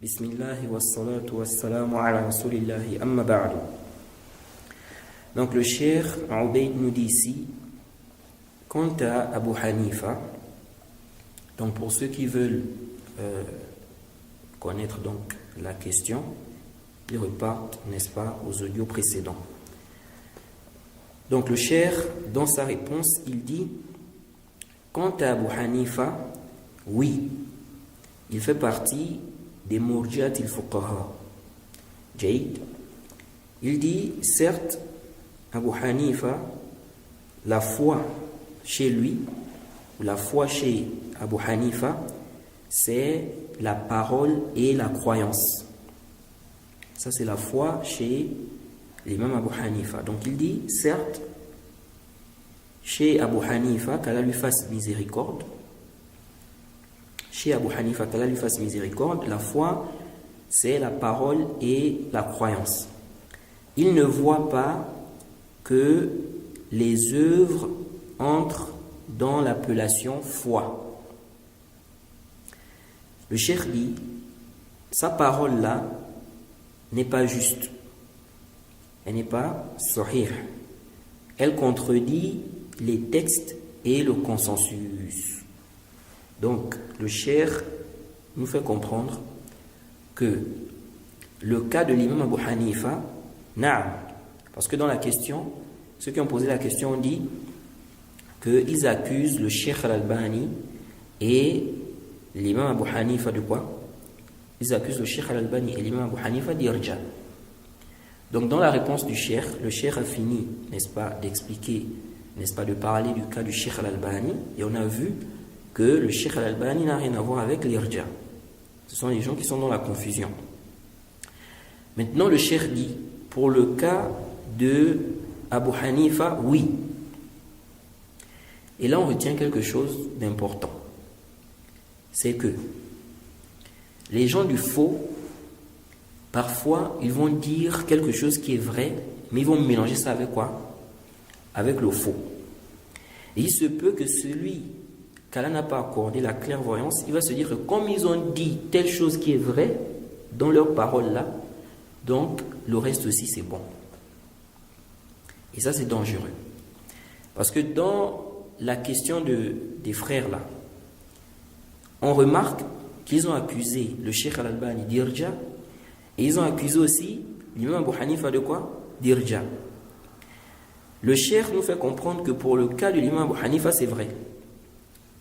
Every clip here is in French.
Bismillah wa salatu wa salamu ala rasulillahi amma ba'du. Donc le cheikh Ubayd nous dit ici, quant à Abu Hanifa, donc pour ceux qui veulent connaître donc la question, ils repartent, n'est-ce pas, aux audios précédents. Donc le cheikh, dans sa réponse, il dit, quant à Abu Hanifa, oui, il fait partie des Murji'at al-Fuqaha. Jayd. Il dit, certes, Abu Hanifa, la foi chez lui, la foi chez Abu Hanifa, c'est la parole et la croyance. Ça, c'est la foi chez l'imam Abu Hanifa. Donc, il dit, certes, chez Abu Hanifa, qu'Allah lui fasse miséricorde, chez Abu Hanifa, qu'Allah lui fasse miséricorde, la foi, c'est la parole et la croyance. Il ne voit pas que les œuvres entrent dans l'appellation foi. Le cheikh dit, sa parole-là n'est pas juste. Elle n'est pas sahih. Elle contredit les textes et le consensus. Donc, le cheikh nous fait comprendre que le cas de l'imam Abu Hanifa, na'am, parce que dans la question, ceux qui ont posé la question ont dit qu'ils accusent le cheikh al-Albani et l'imam Abu Hanifa de quoi? Ils accusent le cheikh al-Albani et l'imam Abu Hanifa d'irja. Donc, dans la réponse du cheikh, le cheikh a fini, n'est-ce pas, d'expliquer, n'est-ce pas, de parler du cas du cheikh al-Albani, et on a vu que le cheikh al-Albani n'a rien à voir avec l'irja. Ce sont les gens qui sont dans la confusion. Maintenant, le cheikh dit, pour le cas de Abu Hanifa, oui. Et là, on retient quelque chose d'important. C'est que les gens du faux, parfois, ils vont dire quelque chose qui est vrai, mais ils vont mélanger ça avec quoi? Avec le faux. Et il se peut que celui qu'Allah n'a pas accordé la clairvoyance, il va se dire que comme ils ont dit telle chose qui est vraie dans leurs paroles là, donc le reste aussi c'est bon. Et ça c'est dangereux. Parce que dans la question des frères là, on remarque qu'ils ont accusé le cheikh al-Albani d'irja et ils ont accusé aussi l'imam Abu Hanifa de quoi? D'irja. Le cheikh nous fait comprendre que pour le cas de l'imam Abu Hanifa c'est vrai.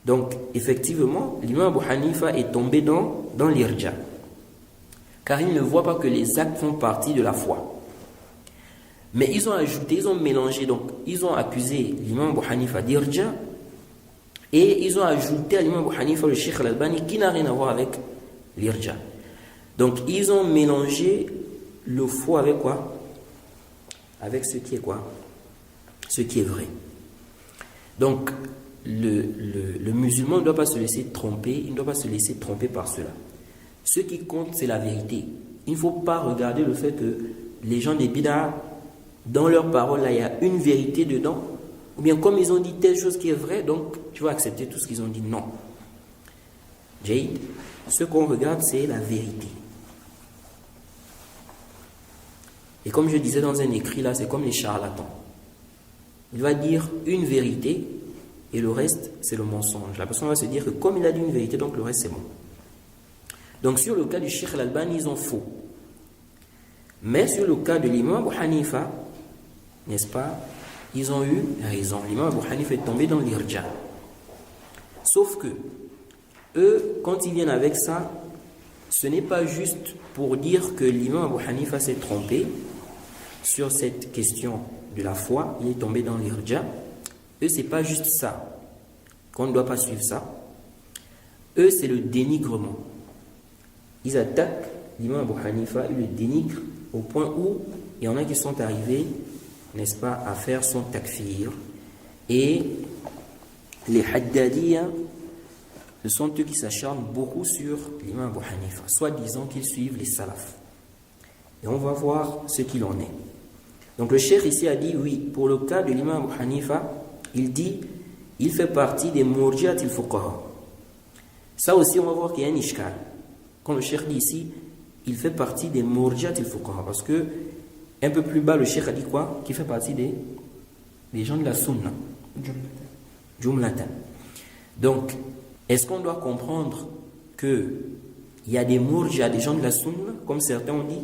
Donc, effectivement, l'imam Abu Hanifa est tombé dans l'irja. Car il ne voit pas que les actes font partie de la foi. Mais ils ont ajouté, ils ont mélangé, donc ils ont accusé l'imam Abu Hanifa d'irja et ils ont ajouté à l'imam Abu Hanifa le cheikh al-Albani qui n'a rien à voir avec l'irja. Donc, ils ont mélangé le faux avec quoi? Avec ce qui est quoi? Ce qui est vrai. Donc, le musulman ne doit pas se laisser tromper, il ne doit pas se laisser tromper par cela. Ce qui compte, c'est la vérité. Il ne faut pas regarder le fait que les gens des bid'a, dans leurs paroles, là, il y a une vérité dedans, ou bien comme ils ont dit telle chose qui est vraie, donc tu vas accepter tout ce qu'ils ont dit. Non. Jay, ce qu'on regarde, c'est la vérité. Et comme je disais dans un écrit, là, c'est comme les charlatans. Il va dire une vérité, et le reste, c'est le mensonge. La personne va se dire que comme il a dit une vérité, donc le reste, c'est bon. Donc sur le cas du cheikh al-Albani, ils ont faux. Mais sur le cas de l'imam Abu Hanifa, n'est-ce pas, ils ont eu raison. L'imam Abu Hanifa est tombé dans l'irja. Sauf que, eux, quand ils viennent avec ça, ce n'est pas juste pour dire que l'imam Abu Hanifa s'est trompé sur cette question de la foi, il est tombé dans l'irja. Eux, c'est pas juste ça, qu'on ne doit pas suivre ça. Eux, c'est le dénigrement. Ils attaquent l'imam Abu Hanifa, ils le dénigrent au point où il y en a qui sont arrivés, n'est-ce pas, à faire son takfir. Et les Haddadiyya, ce sont eux qui s'acharnent beaucoup sur l'imam Abu Hanifa, soit disant qu'ils suivent les salafs. Et on va voir ce qu'il en est. Donc le cheikh ici a dit oui, pour le cas de l'imam Abu Hanifa, il dit, il fait partie des Murji'at al-Fuqaha. Ça aussi, on va voir qu'il y a un ishkal. Quand le cheikh dit ici, il fait partie des Murji'at al-Fuqaha. Parce que, un peu plus bas, le cheikh a dit quoi? Qu'il fait partie des gens de la Sunna. Jumlatan. Donc, est-ce qu'on doit comprendre qu'il y a des Murji'at, des gens de la Sunna, comme certains ont dit?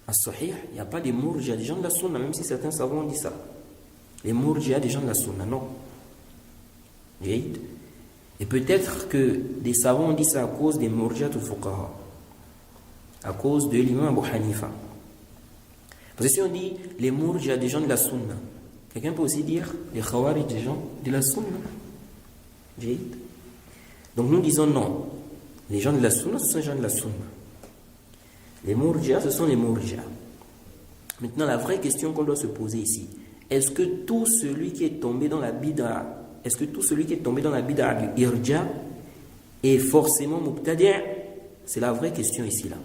As-Sahih, il n'y a pas des Murji'at, des gens de la Sunna, même si certains savants ont dit ça. Les Murji'at, des gens de la Sunna, non. Et peut-être que des savants ont dit ça à cause des Murji'at al-Fuqaha, à cause de l'imam Abu Hanifa. Parce que si on dit les Murji'at, des gens de la Sunna, quelqu'un peut aussi dire les Khawarij, des gens de la Sunna. Donc nous disons non. Les gens de la Sunna, ce sont les gens de la Sunna. Les Murji'at, ce sont les Murji'at. Maintenant, la vraie question qu'on doit se poser ici, est-ce que tout celui qui est tombé dans la bid'a, est-ce que tout celui qui est tombé dans la bid'a du irja est forcément mubtadi'? C'est la vraie question ici là.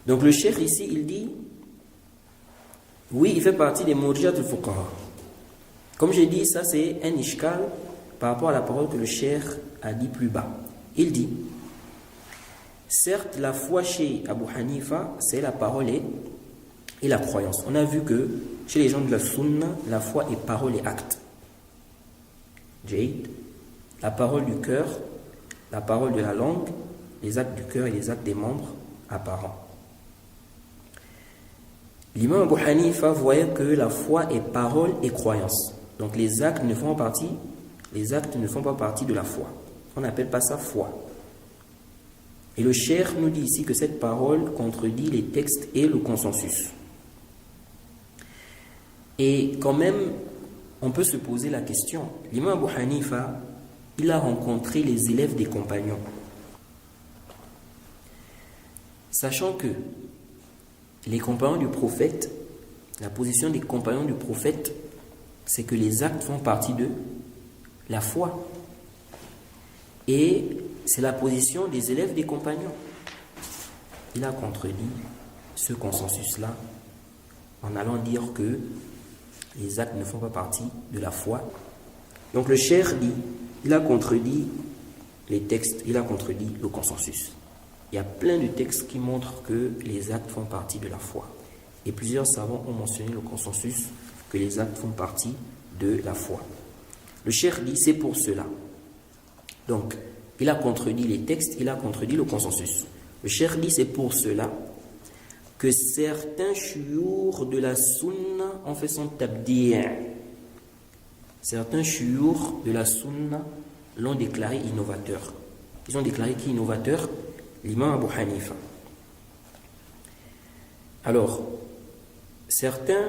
Donc le cheikh ici, il dit oui, il fait partie des Murji'at al-Fuqaha. Comme j'ai dit, ça c'est un ishkal par rapport à la parole que le cheikh a dit plus bas. Il dit certes, la foi chez Abu Hanifa, c'est la parole et la croyance. On a vu que chez les gens de la Sunna, la foi est parole et acte. La parole du cœur, la parole de la langue, les actes du cœur et les actes des membres apparents. L'imam Abu Hanifa voyait que la foi est parole et croyance. Donc les actes ne font pas partie de la foi. On n'appelle pas ça foi. Et le cheikh nous dit ici que cette parole contredit les textes et le consensus. Et quand même, on peut se poser la question. L'imam Abu Hanifa, il a rencontré les élèves des compagnons. Sachant que les compagnons du prophète, la position des compagnons du prophète, c'est que les actes font partie de la foi. Et c'est la position des élèves des compagnons. Il a contredit ce consensus-là en allant dire que les actes ne font pas partie de la foi. Donc le cheikh dit, il a contredit les textes, il a contredit le consensus. Il y a plein de textes qui montrent que les actes font partie de la foi. Et plusieurs savants ont mentionné le consensus que les actes font partie de la foi. Le cheikh dit, c'est pour cela. Donc, il a contredit les textes, il a contredit le consensus. Le cheikh dit, c'est pour cela que certains chouyours de la sunna ont fait son tabdi'. Certains chouyours de la sunna l'ont déclaré innovateur. Ils ont déclaré qui innovateur? L'imam Abu Hanifa. Alors, certains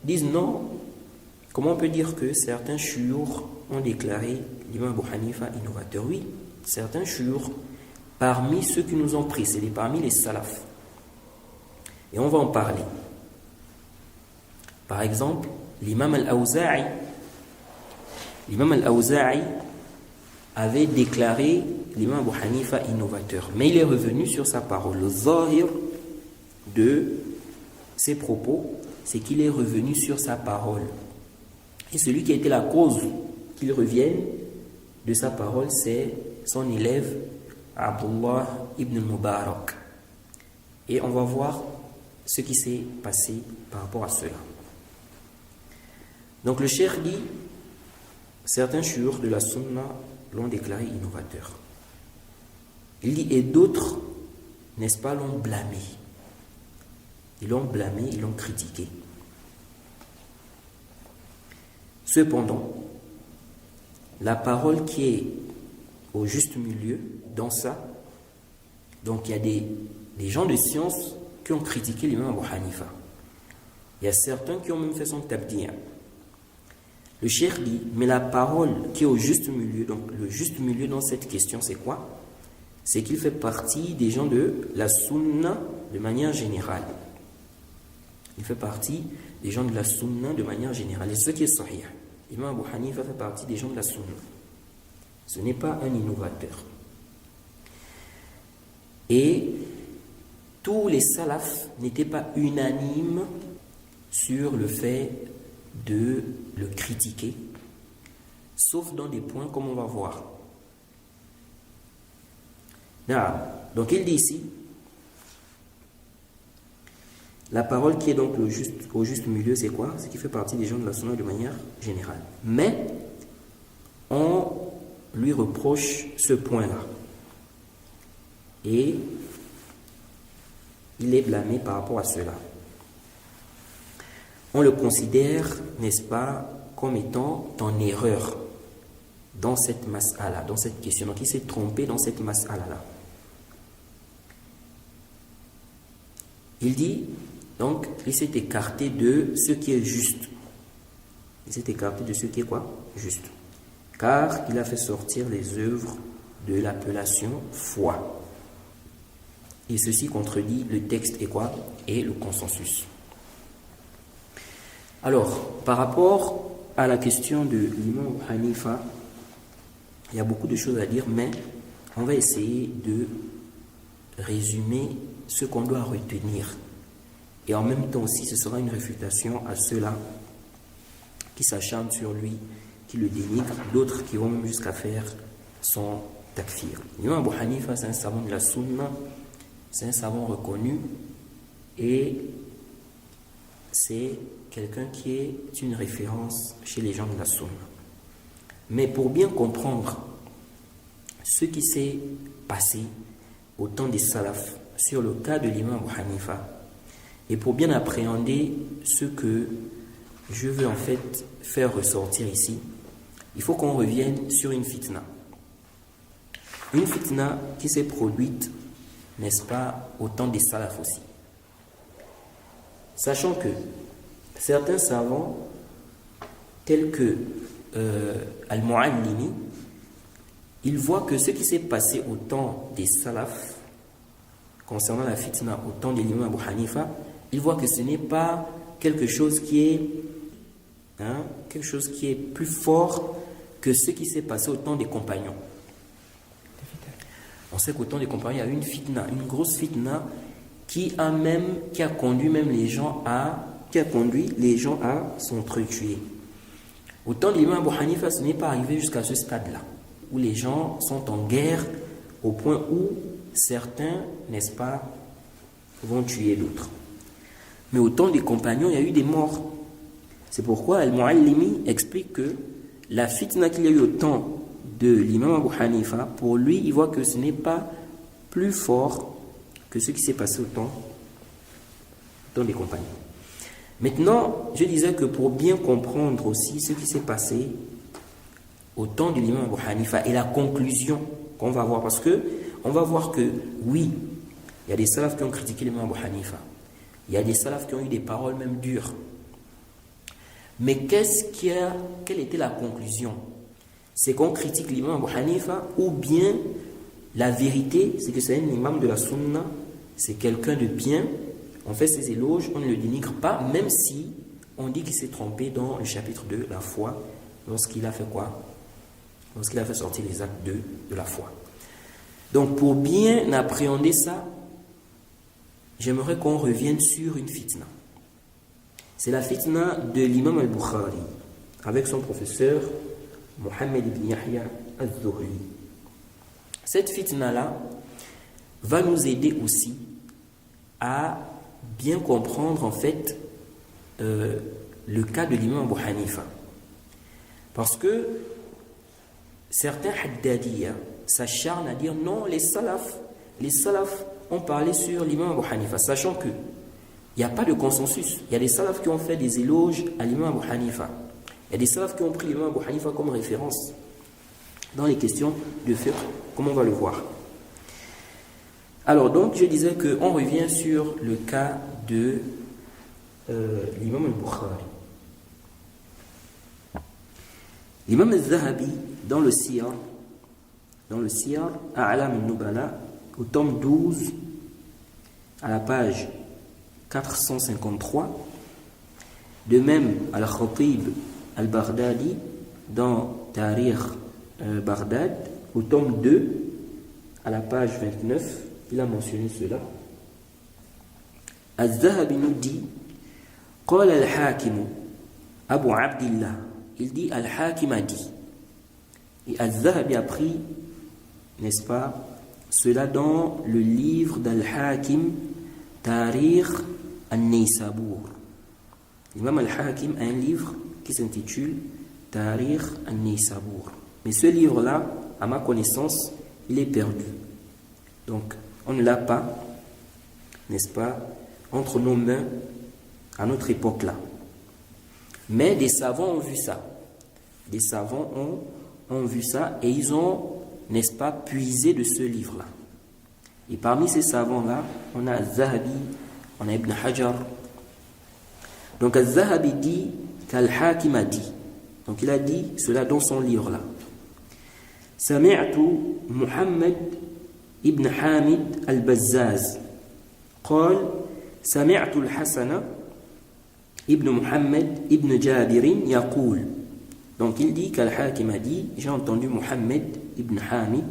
disent non. Comment on peut dire que certains chouyours ont déclaré l'imam Abu Hanifa innovateur? Oui, certains chouyours, parmi ceux qui nous ont précédés, parmi les salafs. Et on va en parler. Par exemple, l'imam al-Awza'i. L'imam al-Awza'i avait déclaré l'imam Abu Hanifa innovateur. Mais il est revenu sur sa parole. Le zahir de ses propos, c'est qu'il est revenu sur sa parole. Et celui qui a été la cause qu'il revienne de sa parole, c'est son élève Abdullah ibn Mubarak. Et on va voir ce qui s'est passé par rapport à cela. Donc le cheikh dit, certains chouyours de la sunna l'ont déclaré innovateur. Il dit, et d'autres, n'est-ce pas, l'ont blâmé. Ils l'ont blâmé, ils l'ont critiqué. Cependant, la parole qui est au juste milieu dans ça, donc il y a des gens de science qui ont critiqué l'imam Abu Hanifa. Il y a certains qui ont même fait son tabdi'. Le cheikh dit, mais la parole qui est au juste milieu, donc le juste milieu dans cette question, c'est quoi? C'est qu'il fait partie des gens de la sunna de manière générale. Il fait partie des gens de la sunna de manière générale. Et ce qui est sahih, l'imam Abu Hanifa fait partie des gens de la sunna. Ce n'est pas un innovateur. Et tous les salafs n'étaient pas unanimes sur le fait de le critiquer, sauf dans des points comme on va voir. Donc il dit ici, La parole qui est donc au juste milieu, c'est quoi? Ce qui fait partie des gens de la sunna de manière générale. Mais on lui reproche ce point-là. Et il est blâmé par rapport à cela. On le considère, n'est-ce pas, comme étant en erreur dans cette mas'ala, dans cette question. Donc il s'est trompé dans cette mas'ala-là. Il dit, donc, il s'est écarté de ce qui est juste. Il s'est écarté de ce qui est quoi? Juste. Car il a fait sortir les œuvres de l'appellation foi. Et ceci contredit le texte et quoi? Et le consensus. Alors, par rapport à la question de l'imam Hanifa, il y a beaucoup de choses à dire, mais on va essayer de résumer ce qu'on doit retenir. Et en même temps aussi, ce sera une réfutation à ceux-là qui s'acharnent sur lui, qui le dénigrent, d'autres qui vont même jusqu'à faire son takfir. L'imam Abu Hanifa, c'est un savant de la sunna, c'est un savant reconnu, et c'est quelqu'un qui est une référence chez les gens de la sunna. Mais pour bien comprendre ce qui s'est passé au temps des salafs sur le cas de l'imam Abu Hanifa, et pour bien appréhender ce que je veux en fait faire ressortir ici, il faut qu'on revienne sur une fitna. Une fitna qui s'est produite, n'est-ce pas, au temps des salafs aussi. Sachant que certains savants, tels que Al-Mu'allimi, ils voient que ce qui s'est passé au temps des salafs, concernant la fitna au temps de l'imam Abu Hanifa, ils voient que ce n'est pas quelque chose qui est plus fort que ce qui s'est passé au temps des compagnons. On sait qu'au temps des compagnons, il y a eu une fitna, une grosse fitna qui a conduit les gens à s'entretuer. Au temps de l'imam Abu Hanifa, ce n'est pas arrivé jusqu'à ce stade-là, où les gens sont en guerre au point où certains, n'est-ce pas, vont tuer d'autres. Mais au temps des compagnons, il y a eu des morts. C'est pourquoi Al-Mu'allimi explique que la fitna qu'il y a eu au temps de l'imam Abu Hanifa, pour lui, il voit que ce n'est pas plus fort que ce qui s'est passé au temps des compagnons. Maintenant, je disais que pour bien comprendre aussi ce qui s'est passé au temps de l'imam Abu Hanifa et la conclusion qu'on va voir, parce que on va voir que oui, il y a des salafs qui ont critiqué l'imam Abu Hanifa, il y a des salafs qui ont eu des paroles même dures, mais quelle était la conclusion? C'est qu'on critique l'imam Abu Hanifa, ou bien la vérité, c'est que c'est un imam de la sunna, c'est quelqu'un de bien, on fait ses éloges, on ne le dénigre pas, même si on dit qu'il s'est trompé dans le chapitre 2, la foi, lorsqu'il a fait quoi? Lorsqu'il a fait sortir les actes de la foi. Donc pour bien appréhender ça, j'aimerais qu'on revienne sur une fitna. C'est la fitna de l'imam al-Bukhari, avec son professeur Mohammed ibn Yahya al-Zuhri. Cette fitna-là va nous aider aussi à bien comprendre en fait le cas de l'imam Abu Hanifa. Parce que certains Haddadiyya s'acharnent à dire non, les salafs ont parlé sur l'imam Abu Hanifa, sachant que il n'y a pas de consensus. Il y a des salafs qui ont fait des éloges à l'imam Abu Hanifa. Il y a des salafs qui ont pris l'imam Abu Hanifa comme référence dans les questions de fiqh, comme on va le voir. Alors donc je disais qu'on revient sur le cas de l'imam al-Bukhari. L'imam al-Zahabi dans le Siyar A'lam al-Nubala, au tome 12, à la page 453, de même al-Khatib al-Baghdadi dans Tarikh Baghdad, au tome 2, à la page 29, il a mentionné cela. Al-Zahabi nous dit قال الحاكم Abu Abdillah, il dit Al-Hakim a dit. Et Al-Zahabi a pris, n'est-ce pas, cela dans le livre d'Al-Hakim, Tarikh al-Naysabur. L'imam al-Hakim a un livre qui s'intitule Tarikh al-Naysabur. Mais ce livre-là, à ma connaissance, il est perdu. Donc, on ne l'a pas, n'est-ce pas, entre nos mains à notre époque-là. Mais des savants ont vu ça. Des savants ont vu ça et ils ont, n'est-ce pas, puisé de ce livre-là. Et parmi ces savants-là, on a Zahabi, on a Ibn Hajar. Donc Zahabi dit qu'Al-Hakim a dit. Donc il a dit cela dans son livre-là. Sami'tu Muhammad ibn Hamid al-Bazzaz قال سمعت الحسن ابن محمد ابن جابر يقول. Donc il dit qu'Al-Hakim a dit, j'ai entendu Muhammad ibn Hamid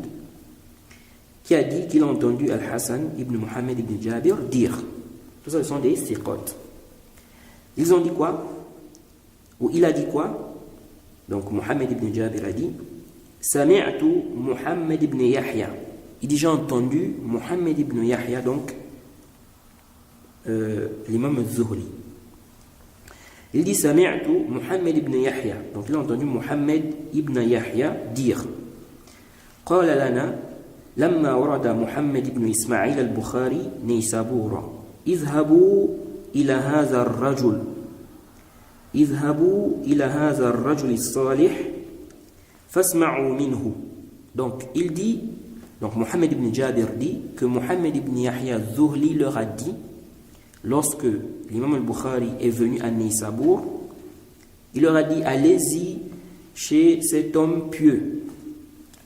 qui a dit qu'il a entendu Al-Hassan ibn Muhammad ibn Jabir dire. Tout ça, ce sont des siqat. Ils ont dit quoi? Ou il a dit quoi? Donc Muhammad ibn Jabir a dit Sami'tu Muhammad ibn Yahya. Il dit j'ai entendu Muhammad ibn Yahya, donc l'imam al-Zuhri. Il dit Sami'tu Muhammad ibn Yahya. Donc il a entendu Muhammad ibn Yahya dire قال لنا لما ورد محمد بن إسماعيل البخاري نيسابورا اذهبوا إلى هذا الرجل الصالح فاسمعوا منه. Donc il dit, donc Muhammad ibn Jabir dit que Muhammad ibn Yahya al-Zuhli leur a dit, lorsque l'imam al-Bukhari est venu à Neysabour, il leur a dit allez-y chez cet homme pieux,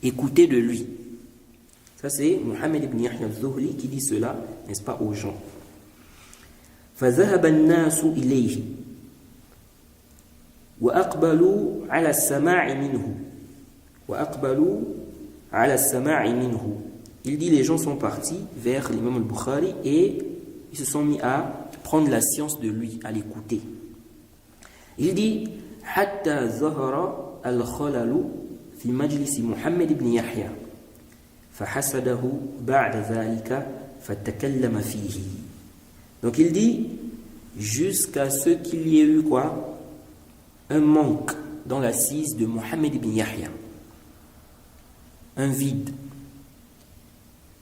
écoutez de lui. Ça c'est Muhammad ibn Yahya al-Zuhli qui dit cela, n'est-ce pas, aux gens. فذهب الناس إليه وأقبلوا على السماع منه. Il dit les gens sont partis vers l'imam al-Bukhari et ils se sont mis à prendre la science de lui, à l'écouter. Il dit حتى ظهر الخلل في مجلس محمد بن يحيى فحسده بعد ذلك فتكلم فيه. Donc il dit jusqu'à ce qu'il y ait eu quoi? Un manque dans l'assise de Muhammad ibn Yahya, un vide.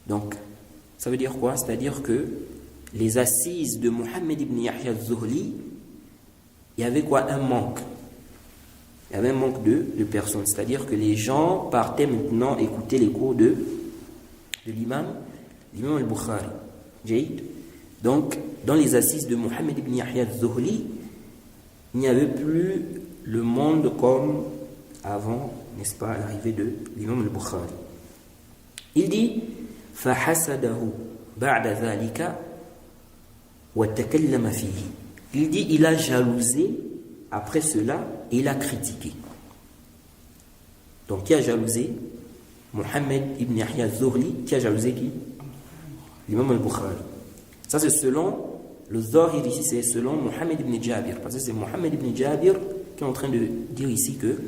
Donc ça veut dire quoi? C'est-à-dire que les assises de Muhammad ibn Yahya al-Zuhli, il y avait quoi? Un manque. Il y avait un manque de personnes. C'est-à-dire que les gens partaient maintenant écouter les cours de l'imam al-Bukhari. Jaïd. Donc, dans les assises de Muhammad ibn Yahya al-Zuhli, il n'y avait plus le monde comme avant, n'est-ce pas, l'arrivée de l'imam al-Bukhari. Il dit فَحَسَدَهُ بَعْدَ ذَلِكَ وَتَكَلَّمَ فِيهِ. Il dit il a jalousé après cela et il a critiqué. Donc qui a jalousé? Muhammad ibn Yahya al-Zuhli. Qui a jalousé qui? L'imam al-Bukhari. Ça c'est selon le Zahir ici, c'est selon Muhammad ibn Jabir. Parce que c'est Muhammad ibn Jabir qui est en train de dire ici que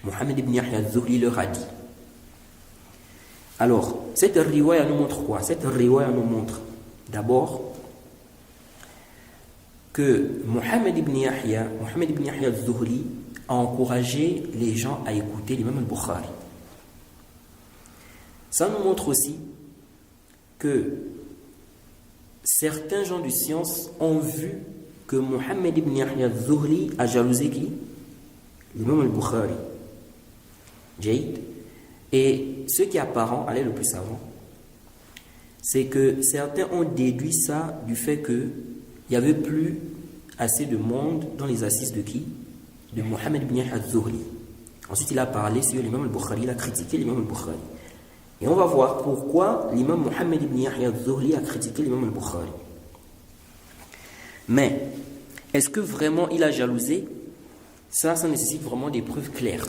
Muhammad ibn Yahya al-Zuhli leur a dit. Alors, cette riwaya nous montre quoi? Cette riwaya nous montre d'abord que Muhammad ibn Yahya al-Zuhli a encouragé les gens à écouter l'imam al-Bukhari. Ça nous montre aussi que certains gens de science ont vu que Muhammad ibn Yahya al-Zuhli a jalousé qui? L'imam al-Bukhari. Jaïd. Et ce qui est apparent, allez le plus savant, c'est que certains ont déduit ça du fait qu'il n'y avait plus assez de monde dans les assises de qui? De Muhammad ibn Yahya al-Zuhli. Ensuite, il a parlé sur l'imam al-Bukhari, il a critiqué l'imam al-Bukhari. Et on va voir pourquoi l'imam Muhammad ibn Yahya al-Zuhli a critiqué l'imam al-Bukhari. Mais, est-ce que vraiment il a jalousé? Ça nécessite vraiment des preuves claires.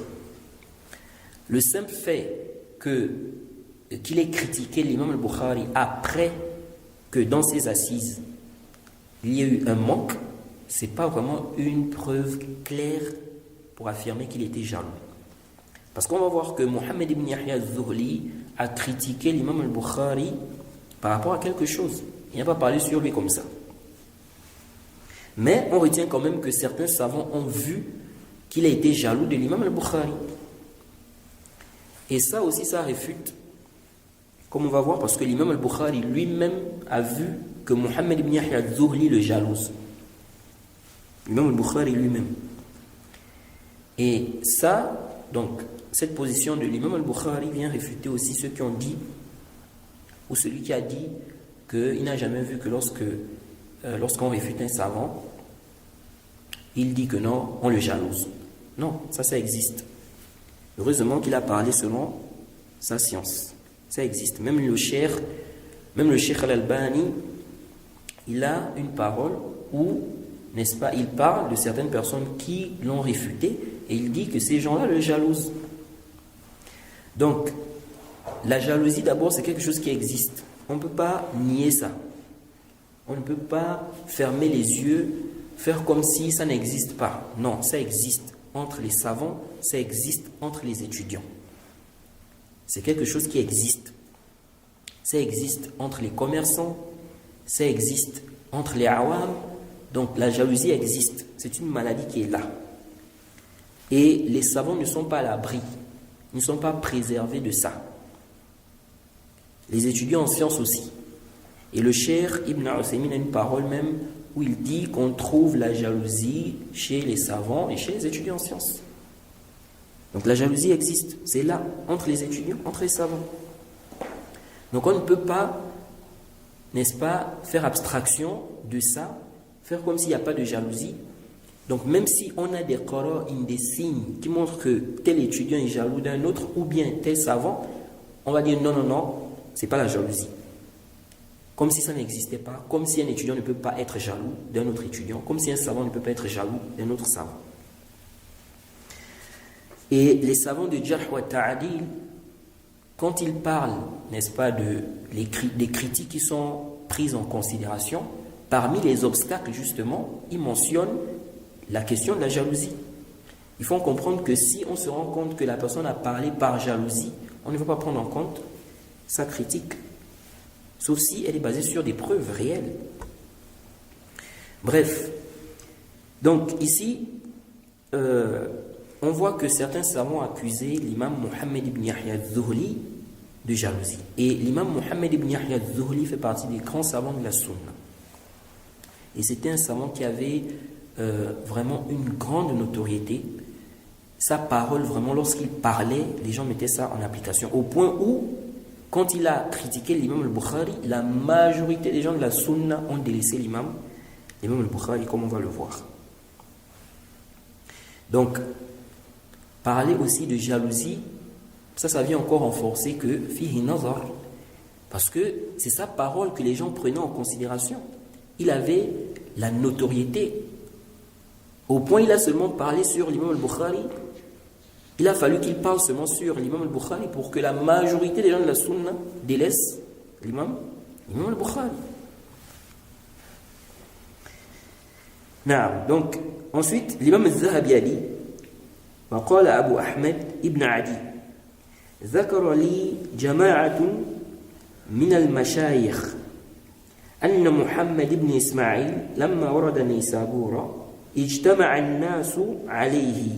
Le simple fait qu'il ait critiqué l'imam al-Bukhari après que dans ses assises, il y ait eu un manque, ce n'est pas vraiment une preuve claire pour affirmer qu'il était jaloux. Parce qu'on va voir que Muhammad ibn Yahya al-Zuhli a critiqué l'imam al-Bukhari par rapport à quelque chose. Il n'a pas parlé sur lui comme ça. Mais on retient quand même que certains savants ont vu qu'il a été jaloux de l'imam al-Bukhari. Et ça aussi, ça réfute, comme on va voir, parce que l'imam al-Bukhari lui-même a vu que Mohammed ibn Yahya al-Zuhli le jalouse. L'imam al-Bukhari lui-même. Et ça, donc, cette position de l'imam al-Bukhari vient réfuter aussi ceux qui ont dit, ou celui qui a dit qu'il n'a jamais vu que lorsqu'on réfute un savant, il dit que non, on le jalouse. Non, ça existe. Heureusement qu'il a parlé selon sa science. Ça existe. Même le Cheikh Al-Albani, il a une parole où, n'est-ce pas, il parle de certaines personnes qui l'ont réfuté et il dit que ces gens-là le jalousent. Donc, la jalousie d'abord, c'est quelque chose qui existe. On ne peut pas nier ça. On ne peut pas fermer les yeux, faire comme si ça n'existe pas. Non, ça existe entre les savants, ça existe entre les étudiants. C'est quelque chose qui existe. Ça existe entre les commerçants, ça existe entre les awam. Donc la jalousie existe. C'est une maladie qui est là. Et les savants ne sont pas à l'abri, ne sont pas préservés de ça. Les étudiants en sciences aussi. Et le Cheikh Ibn Uthaymin a une parole même où il dit qu'on trouve la jalousie chez les savants et chez les étudiants en sciences. Donc la jalousie existe, c'est là, entre les étudiants, entre les savants. Donc on ne peut pas, n'est-ce pas, faire abstraction de ça, faire comme s'il n'y a pas de jalousie. Donc même si on a des qara'in, des signes qui montrent que tel étudiant est jaloux d'un autre ou bien tel savant, on va dire non, c'est pas la jalousie. Comme si ça n'existait pas, comme si un étudiant ne peut pas être jaloux d'un autre étudiant, comme si un savant ne peut pas être jaloux d'un autre savant. Et les savants de Jarh wa Ta'adil, quand ils parlent, n'est-ce pas, des critiques qui sont prises en considération, parmi les obstacles justement, ils mentionnent la question de la jalousie. Il faut comprendre que si on se rend compte que la personne a parlé par jalousie, on ne va pas prendre en compte sa critique. Sauf si elle est basée sur des preuves réelles. Bref. Donc ici, on voit que certains savants accusaient l'imam Mohammed ibn Yahya al-Zuhli de jalousie. Et l'imam Mohammed ibn Yahya al-Zuhli fait partie des grands savants de la Sunna. Et c'était un savant qui avait vraiment une grande notoriété. Sa parole, vraiment, lorsqu'il parlait, les gens mettaient ça en application. Au point où, quand il a critiqué l'imam al-Bukhari, la majorité des gens de la Sunna ont délaissé l'imam al-Bukhari, comme on va le voir. Donc, parler aussi de jalousie, ça vient encore renforcer que fihi nazar, parce que c'est sa parole que les gens prenaient en considération. Il avait la notoriété. Au point, il a seulement parlé sur l'imam al-Bukhari. Il a fallu qu'il parle seulement sur l'imam al-Bukhari pour que la majorité des gens de la Sunna délaissent l'imam al-Bukhari. Donc, ensuite, l'imam al-Zahabi a dit وقال أبو أحمد ابن عدي ذكر لي جماعة من المشايخ أن محمد بن إسماعيل لما ورد نيسابور اجتمع الناس عليه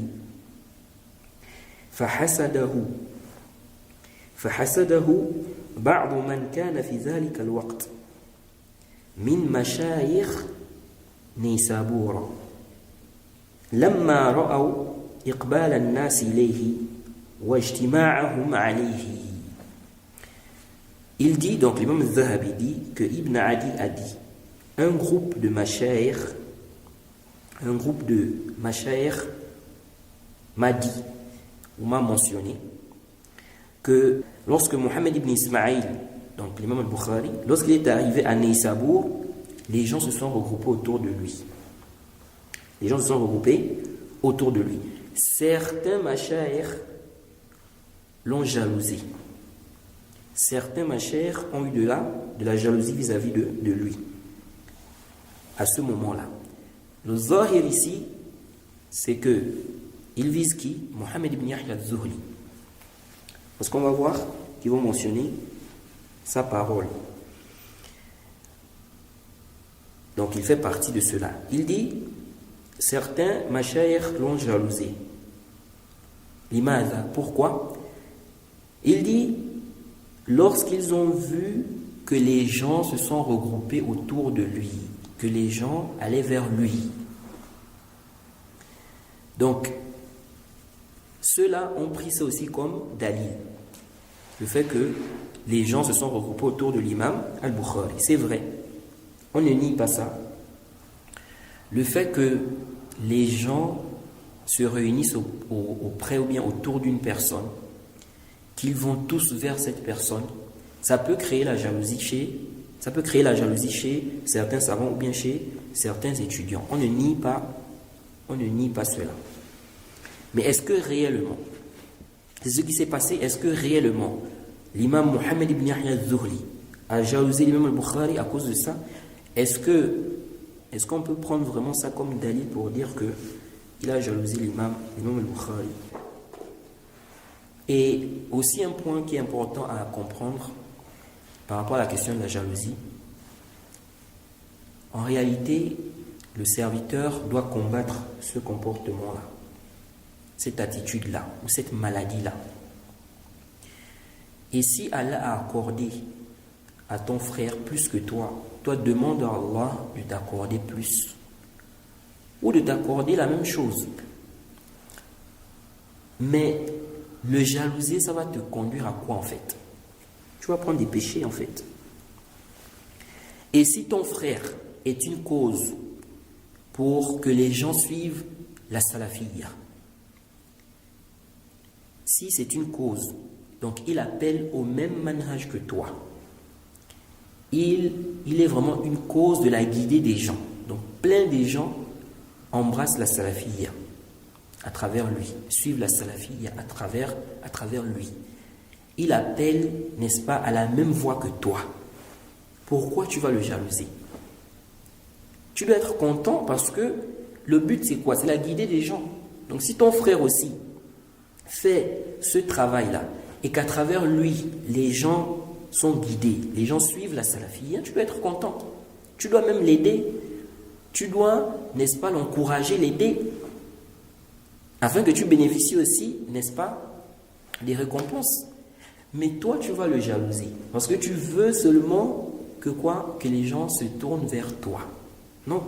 فحسده بعض من كان في ذلك الوقت من مشايخ نيسابور لما رأوا إقبال الناس إليه واجتماعهم عليه. Il dit, donc l'imam al-Zahabi dit que Ibn Adi a dit un groupe de mashayikh m'a dit ou m'a mentionné que lorsque Mohammed ibn Ismaïl, donc l'imam al-Bukhari, lorsqu'il est arrivé à Neysabur, les gens se sont regroupés autour de lui. Certains mashayikh l'ont jalousé. Certains mashayikh ont eu de la jalousie vis-à-vis de lui. À ce moment-là. Le zahir ici, c'est que il vise qui? Mohammed ibn Yahya al-Zuhli. Parce qu'on va voir qu'ils vont mentionner sa parole. Donc il fait partie de cela. Il dit, certains mashayikh l'ont jalousé. Limaza, pourquoi? Il dit, lorsqu'ils ont vu que les gens se sont regroupés autour de lui, que les gens allaient vers lui. Donc, ceux-là ont pris ça aussi comme dalil. Le fait que les gens se sont regroupés autour de l'imam al-Bukhari. C'est vrai. On ne nie pas ça. Le fait que les gens se réunissent auprès ou bien autour d'une personne, qu'ils vont tous vers cette personne, ça peut créer la jalousie chez certains savants ou bien chez certains étudiants. On ne nie pas cela. Mais est-ce que réellement, c'est ce qui s'est passé, est-ce que réellement l'imam Mohammed ibn Yahya al-Zuhli a jalousé l'imam al-Bukhari à cause de ça? Est-ce qu'on peut prendre vraiment ça comme dalil pour dire que il a jalousé l'imam al-Bukhari? Et aussi un point qui est important à comprendre par rapport à la question de la jalousie, en réalité, le serviteur doit combattre ce comportement-là, cette attitude-là, ou cette maladie-là. Et si Allah a accordé à ton frère plus que toi demande à Allah de t'accorder plus, ou de t'accorder la même chose. Mais le jalouser, ça va te conduire à quoi en fait? Tu vas prendre des péchés en fait. Et si ton frère est une cause pour que les gens suivent la salafiyya, si c'est une cause, donc il appelle au même manhaj que toi, il est vraiment une cause de la guidée des gens. Donc plein des gens embrassent la salafiyya à travers lui, suivent la salafiyya à travers lui. Il appelle, n'est-ce pas, à la même voie que toi. Pourquoi tu vas le jalouser? Tu dois être content parce que le but c'est quoi? C'est la guider des gens. Donc si ton frère aussi fait ce travail-là et qu'à travers lui, les gens sont guidés, les gens suivent la salafiyya, tu dois être content. Tu dois même l'aider. Tu dois, n'est-ce pas, l'encourager, l'aider, afin que tu bénéficies aussi, n'est-ce pas, des récompenses. Mais toi, tu vas le jalouser. Parce que tu veux seulement que quoi? Que les gens se tournent vers toi. Non.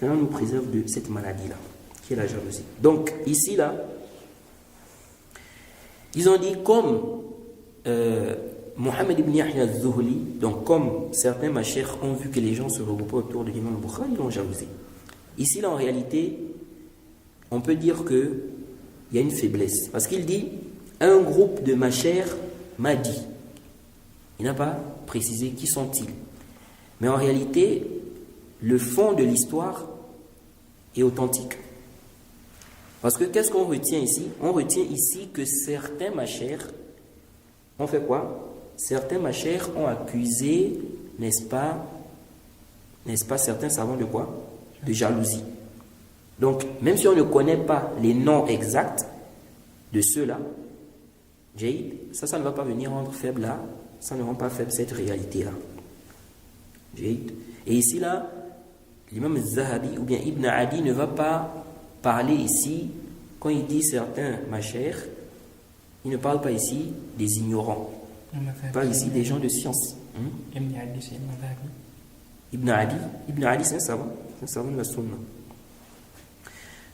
Qu'Allah nous préserve de cette maladie-là, qui est la jalousie. Donc, ici, là, ils ont dit comme Mohammed ibn Yahya al-Zuhli, donc comme certains mashayikh ont vu que les gens se regroupaient autour de l'imam al-Bukhari, ils l'ont jalousé. Ici, là, en réalité, on peut dire que il y a une faiblesse. Parce qu'il dit, un groupe de mashayikh m'a dit. Il n'a pas précisé qui sont-ils. Mais en réalité, le fond de l'histoire est authentique. Parce que qu'est-ce qu'on retient ici? On retient ici que certains mashayikh ont fait quoi? Certains mashayikh ont accusé, n'est-ce pas, certains savants de quoi? De jalousie. Donc, même si on ne connaît pas les noms exacts de ceux-là, ça ne va pas venir rendre faible là, ça ne rend pas faible cette réalité-là. Et ici, là, l'imam al-Zahabi ou bien Ibn Adi ne va pas parler ici, quand il dit certains mashayikh, il ne parle pas ici des ignorants. Il parle ici des gens de science. Ibn Adi, c'est Ibn Adi, c'est un savant de la sunna.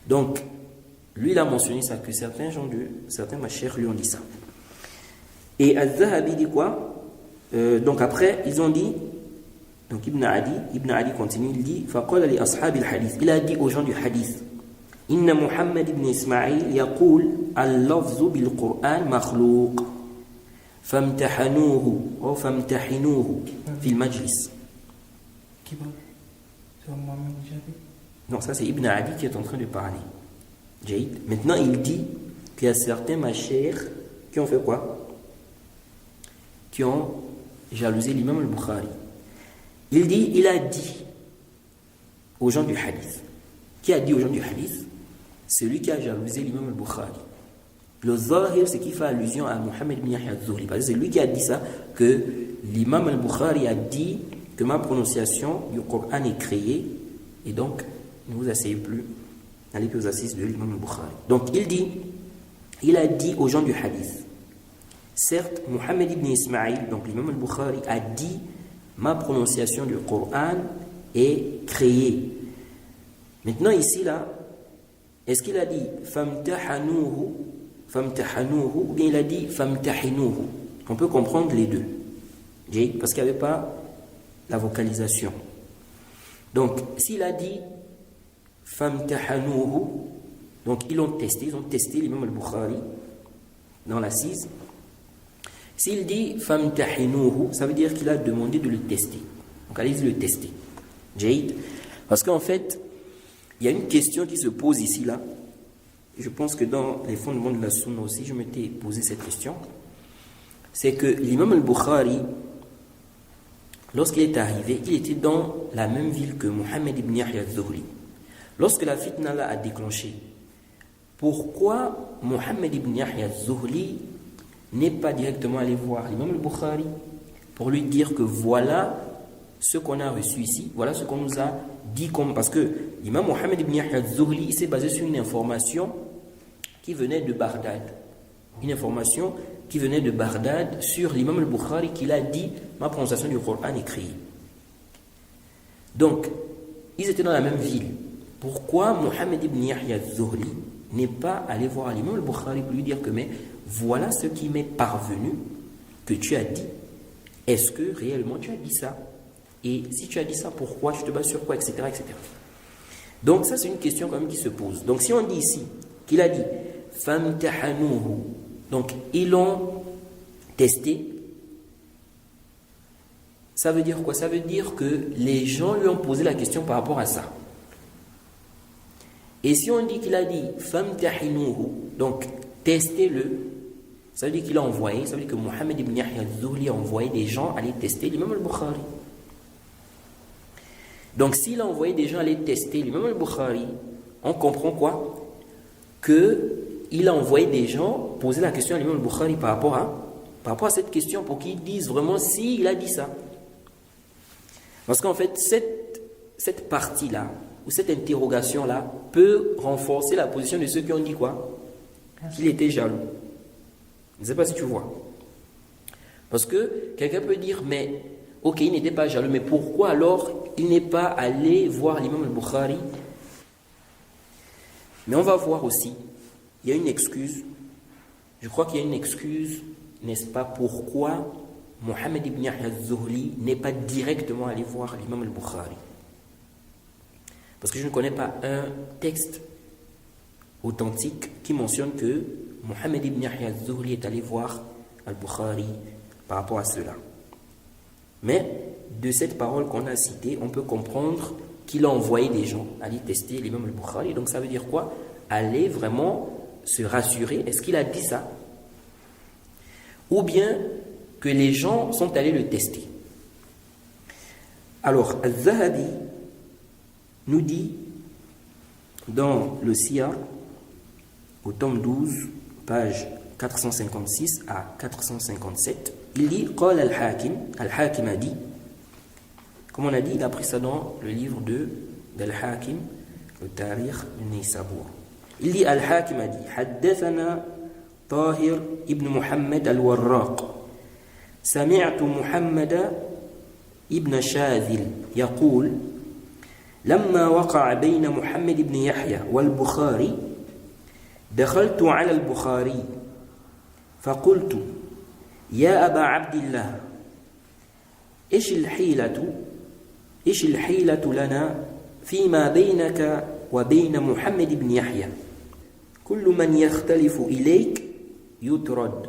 Donc, lui, il a mentionné ça, que certains mashayikh lui ont dit ça. Et Al-Zahabi dit quoi? Donc après, ils ont dit, donc Ibn Adi continue, il dit, فَقَالَ لِأَصْحَابِ الْحَدِيثِ, il a dit aux gens du hadith, إِنَّ مُحَمَّدْ ibn Ismaïl يقول اللفظ بالقرآن مخلوق فامتحنوه أو فامتحنوه في المجلس. Qui parle? C'est Mohamed Jabi? Non, ça c'est Ibn Adi qui est en train de parler. Maintenant, il dit qu'il y a certains mashayikh qui ont fait quoi? Qui ont jalousé l'imam al-Bukhari. Il a dit aux gens du hadith. Qui a dit aux gens du hadith? Celui qui a jalousé l'imam al-Bukhari. Le zahir, c'est qui fait allusion à Mohammed ibn Yahya al-Zuhli. Parce que c'est lui qui a dit ça, que l'imam al-Bukhari a dit que ma prononciation du Coran est créée, et donc ne vous asseyez plus, n'allez plus aux assises de l'imam al-Bukhari. Donc il a dit aux gens du hadith, certes, Mohammed ibn Ismaïl, donc l'imam al-Bukhari, a dit ma prononciation du Coran est créée. Maintenant ici là, est-ce qu'il a dit famtahanuhu ou bien il a dit famtahinuhu? On peut comprendre les deux, parce qu'il n'y avait pas la vocalisation. Donc s'il a dit famtahanuhu, donc ils ont testé l'imam al-Bukhari dans l'assise. S'il dit famtahinuhu, ça veut dire qu'il a demandé de le tester. Donc allez-y le tester. Parce qu'en fait, il y a une question qui se pose ici là. Je pense que dans les fondements de la sunna aussi, je m'étais posé cette question. C'est que l'imam al-Bukhari, lorsqu'il est arrivé, il était dans la même ville que Mohammed ibn Yahya al-Zuhri. Lorsque la fitna là a déclenché, pourquoi Mohammed ibn Yahya al-Zuhri n'est pas directement allé voir l'imam al-Bukhari pour lui dire que voilà ce qu'on a reçu ici, voilà ce qu'on nous a dit comme... Parce que l'imam Mohammed ibn Yahya al-Zuhri, il s'est basé sur une information qui venait de Bagdad. Une information qui venait de Bagdad sur l'imam al-Bukhari qu'il a dit ma prononciation du Coran est créée. Donc, ils étaient dans la même ville. Pourquoi Mohammed ibn Yahya al-Zuhri n'est pas allé voir l'imam al-Bukhari pour lui dire que mais voilà ce qui m'est parvenu que tu as dit. Est-ce que réellement tu as dit ça? Et si tu as dit ça, pourquoi? Tu te bases sur quoi? Etc. etc. Donc ça c'est une question quand même qui se pose. Donc si on dit ici qu'il a dit famtahanuhu, donc ils l'ont testé, ça veut dire quoi? Ça veut dire que les gens lui ont posé la question par rapport à ça. Et si on dit qu'il a dit famtahinuhu, donc testez-le, ça veut dire qu'il a envoyé, ça veut dire que Mohammed ibn Yahya al-Zuhri a envoyé des gens aller tester l'imam al-Bukhari. Donc s'il a envoyé des gens aller tester l'imam al-Bukhari, on comprend quoi? qu'il a envoyé des gens poser la question à l'imam al-Bukhari par rapport à cette question pour qu'ils disent vraiment s'il a dit ça. Parce qu'en fait, cette partie-là, ou cette interrogation-là, peut renforcer la position de ceux qui ont dit quoi? Qu'il était jaloux. Je ne sais pas si tu vois. Parce que quelqu'un peut dire, mais ok, il n'était pas jaloux, mais pourquoi alors il n'est pas allé voir l'imam al-Bukhari? Mais on va voir aussi, il y a une excuse. Je crois qu'il y a une excuse, n'est-ce pas, pourquoi Mohammed ibn Yahya al-Zuhri n'est pas directement allé voir l'imam al-Bukhari. Parce que je ne connais pas un texte authentique qui mentionne que Mohammed ibn Yahya al-Zuhri est allé voir al-Bukhari par rapport à cela. Mais de cette parole qu'on a citée, on peut comprendre qu'il a envoyé des gens aller tester l'imam al-Bukhari. Donc ça veut dire quoi? Aller vraiment se rassurer. Est-ce qu'il a dit ça? Ou bien que les gens sont allés le tester. Alors, Al-Zahabi nous dit dans le Siyar, au tome 12, page 456 à 457, il dit Qala al-Hakim a dit, comme on a dit, il a pris ça dans le livre d'Al-Hakim, le Tarikh de Naysabur. Il dit Al-Hakim a dit Haddathana Tahir ibn Muhammad al-Warraq سمعت محمد ابن شاذل يقول لما وقع بين محمد بن يحيى والبخاري دخلت على البخاري فقلت يا أبا عبد الله إيش الحيلة لنا فيما بينك وبين محمد بن يحيى كل من يختلف إليك يطرد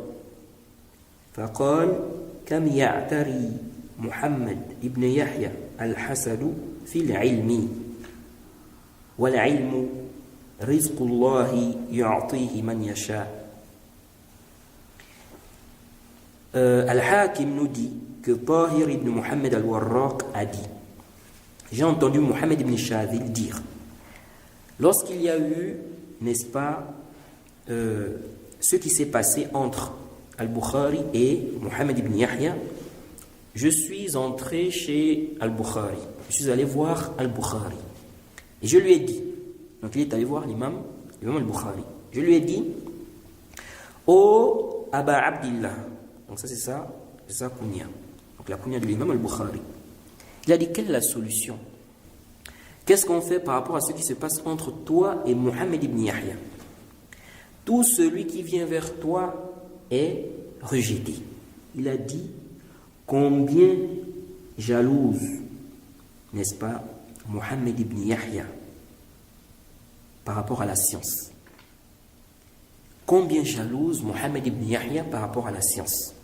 فقال كم يعتري محمد بن يحيى الحسد في العلم والعلم رزق الله يعطيه من يشاء. Al-Hakim nous dit que Tahir ibn Muhammad al-Warraq a dit, j'ai entendu Mohammed ibn Shadil dire, lorsqu'il y a eu, n'est-ce pas, ce qui s'est passé entre Al-Bukhari et Mohammed ibn Yahya, je suis entré chez Al-Bukhari. Je suis allé voir Al-Bukhari. Et je lui ai dit, donc il est allé voir l'imam Al-Bukhari. Je lui ai dit, oh Aba Abdillah. Donc ça c'est ça kunya. Donc la kunya de l'imam Al-Bukhari. Il a dit, quelle est la solution? Qu'est-ce qu'on fait par rapport à ce qui se passe entre toi et Mohammed ibn Yahya? Tout celui qui vient vers toi est rejeté. Il a dit, combien jalouse, n'est-ce pas, Mohammed ibn Yahya par rapport à la science. Combien jalouse Mohammed ibn Yahya par rapport à la science.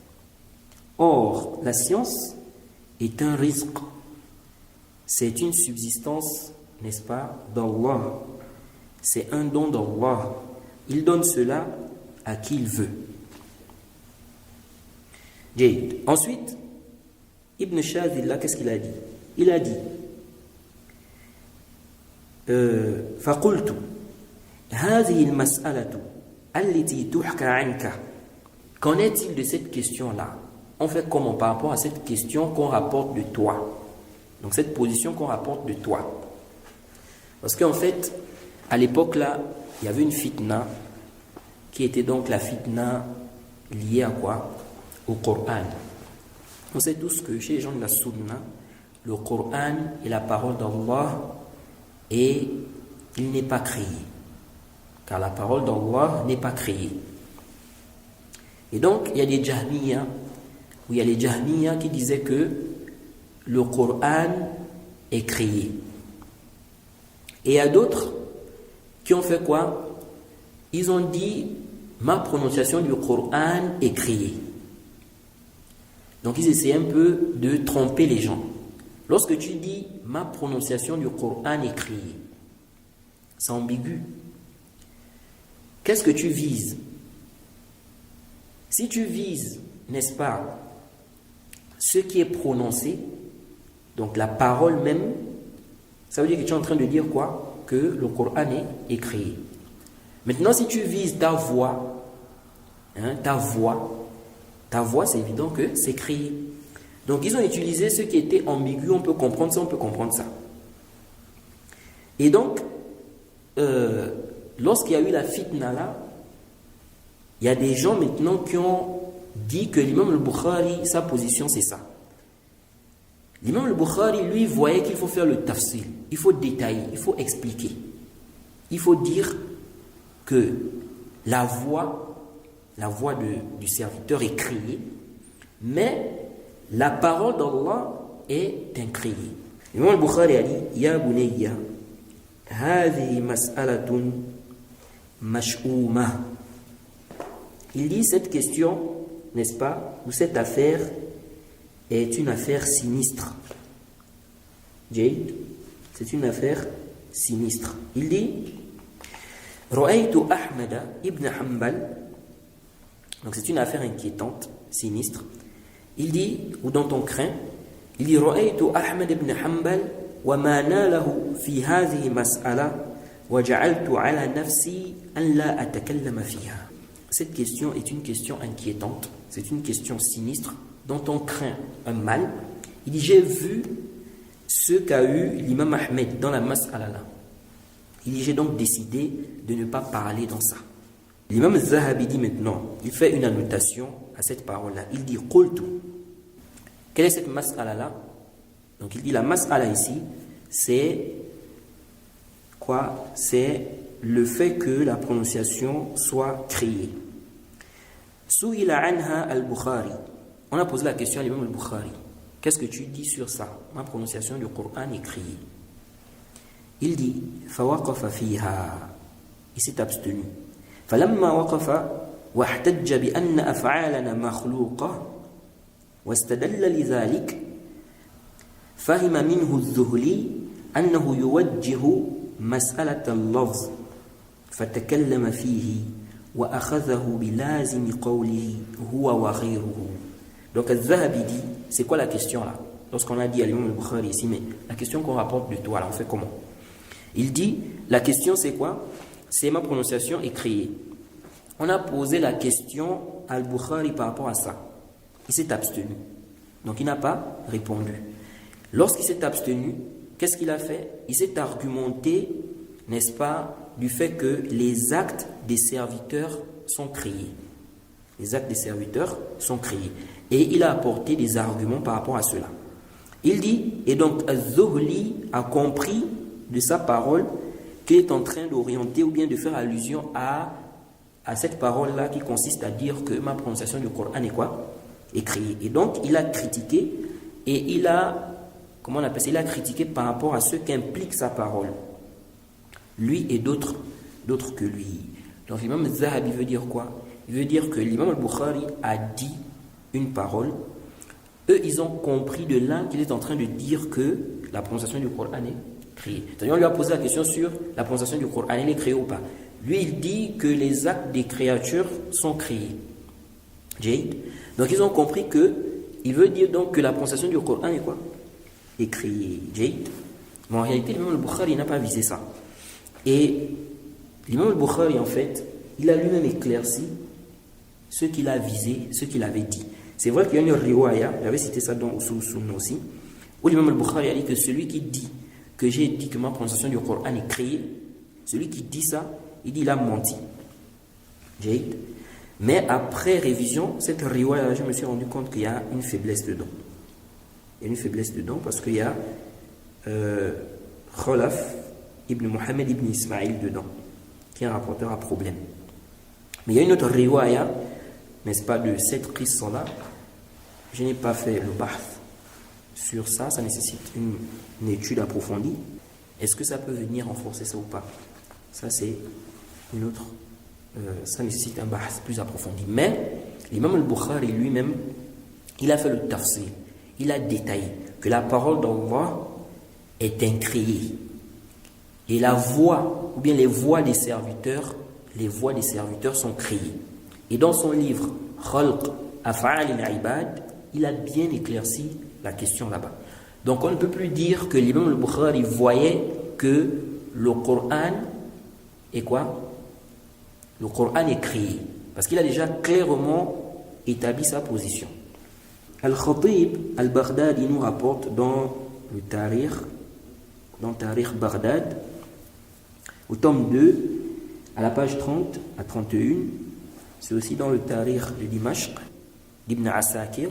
Or, la science est un rizq. C'est une subsistance, n'est-ce pas, d'Allah. C'est un don d'Allah. Il donne cela à qui il veut. Ensuite, Ibn Shadhillah, qu'est-ce qu'il a dit? Il a dit فَقُلْتُ هَذِهِ الْمَسْأَلَةُ الَّتِي تُحْكَى عَنْكَ. Qu'en est-il de cette question-là? On fait comment par rapport à cette question qu'on rapporte de toi? Donc cette position qu'on rapporte de toi. Parce qu'en fait, à l'époque là, il y avait une fitna qui était donc la fitna liée à quoi? Au Coran. On sait tous que chez les gens de la Sunna, le Coran est la parole d'Allah et il n'est pas créé. Car la parole d'Allah n'est pas créée. Et donc, il y a des Jahmiya, où il y a les Jahmiya qui disaient que le Coran est créé. Et il y a d'autres qui ont fait quoi? Ils ont dit, ma prononciation du Coran est créée. Donc ils essaient un peu de tromper les gens. Lorsque tu dis, ma prononciation du Coran est créée, c'est ambigu. Qu'est-ce que tu vises? Si tu vises, n'est-ce pas, ce qui est prononcé, donc la parole même, ça veut dire que tu es en train de dire quoi? Que le Coran est créé. Maintenant, si tu vises ta voix, ta voix, c'est évident que c'est créé. Donc, ils ont utilisé ce qui était ambigu, on peut comprendre ça, on peut comprendre ça. Et donc, lorsqu'il y a eu la fitna là, il y a des gens maintenant qui ont dit que l'imam al-Bukhari, sa position c'est ça. L'imam al-Bukhari, lui, voyait qu'il faut faire le tafsil, il faut détailler, il faut expliquer. Il faut dire que la voix du serviteur est créée, mais la parole d'Allah est incréée. L'imam al-Bukhari a dit, Ya bunayya, hadhihi mas'alatun mash'oumah. Il dit, cette question, n'est-ce pas, ou cette affaire est une affaire sinistre. Jade, c'est une affaire sinistre. Il dit, Ra'aytu Ahmad ibn Hanbal. Donc c'est une affaire inquiétante, sinistre. Il dit, ou dont on craint, il dit, Ra'aytu Ahmad ibn Hanbal wa ma nalahu fi hadhihi mas'ala wa ja'altu ala nafsi an la atakallama fiha. Cette question est une question inquiétante, c'est une question sinistre dont on craint un mal. Il dit, j'ai vu ce qu'a eu l'imam Ahmed dans la mas'ala là. Il dit, j'ai donc décidé de ne pas parler dans ça. L'imam Zahabi dit maintenant, il fait une annotation à cette parole-là. Il dit, Qultu. Quelle est cette mas'ala là? Donc il dit, la mas'ala ici, c'est quoi? C'est le fait que la prononciation soit créée. Su'ila anha al-Bukhari. On a posé la question à l'imam al-Bukhari. Qu'est-ce que tu dis sur ça? Ma prononciation du Coran est créée. Il dit, فَوَقَفَ فِيهَا. Il s'est abstenu. فَلَمَّا وَقَفَ وَاحْتَجَّ بِأَنَّ أَفْعَالَنَا مَخْلُوقَةً وَاسْتَدَلَّ لِذَلِكَ فَهِمَ مِنْهُ الذُّهْلِي أَنَّهُ يُوَجِّهُ مسألة اللفظ فتكلم فيه وأخذه بلازم قوله هو وغيره. Donc Al-Zahabi dit, c'est quoi la question là? Lorsqu'on a dit à l'imam al-Bukhari ici, mais la question qu'on rapporte de toi là, on fait comment? Il dit, la question c'est quoi? C'est ma prononciation est créée. On a posé la question à al-Bukhari par rapport à ça. Il s'est abstenu. Donc il n'a pas répondu. Lorsqu'il s'est abstenu, qu'est-ce qu'il a fait? Il s'est argumenté, n'est-ce pas, du fait que les actes des serviteurs sont créés. Les actes des serviteurs sont créés. Et il a apporté des arguments par rapport à cela. Il dit, et donc Az-Zuhli a compris de sa parole qu'il est en train d'orienter ou bien de faire allusion à cette parole-là qui consiste à dire que ma prononciation du Coran est quoi? Est créée. Et donc, il a critiqué et il a, comment on appelle ça? Il a critiqué par rapport à ce qu'implique sa parole. Lui et d'autres que lui. Donc, l'imam Zahabi veut dire quoi? Il veut dire que l'imam al-Bukhari a dit une parole. Eux, ils ont compris de là qu'il est en train de dire que la prononciation du Coran est créée. C'est-à-dire, on lui a posé la question sur la prononciation du Coran, elle est créée ou pas. Lui, il dit que les actes des créatures sont créés. Donc, ils ont compris que il veut dire donc que la prononciation du Coran est quoi? Est créée. Mais en réalité, l'imam al-Bukhari n'a pas visé ça. Et l'imam al-Bukhari, en fait, il a lui-même éclairci ce qu'il a visé, ce qu'il avait dit. C'est vrai qu'il y a une riwaya, j'avais cité ça dans Usul Sunna aussi, où l'imam al-Bukhari a dit que celui qui dit que j'ai dit que ma prononciation du Coran est créée, celui qui dit ça, il dit il a menti. Mais après révision, cette riwaya, je me suis rendu compte qu'il y a une faiblesse dedans. Il y a une faiblesse dedans parce qu'il y a Khalaf ibn Muhammad ibn Ismail dedans, qui est un rapporteur à problème. Mais il y a une autre riwaya, n'est-ce pas, de cette qissa-là. Je n'ai pas fait le bahth sur ça, ça nécessite une étude approfondie. Est-ce que ça peut venir renforcer ça ou pas? Ça, c'est une autre. Ça nécessite un bahth plus approfondi. Mais l'imam al-Bukhari lui-même, il a fait le tafsir. Il a détaillé que la parole d'Allah est incréée. Et la voix, ou bien les voix des serviteurs sont créées. Et dans son livre Khalq Af'al al-Ibad, il a bien éclairci la question là-bas. Donc on ne peut plus dire que l'imam al-Bukhari voyait que le Coran est quoi? Le Coran est créé. Parce qu'il a déjà clairement établi sa position. Al-Khatib al-Baghdadi nous rapporte dans le Tarikh Baghdad, au tome 2, à la page 30 à 31, c'est aussi dans le Tarikh de Dimashq, d'Ibn Asakir.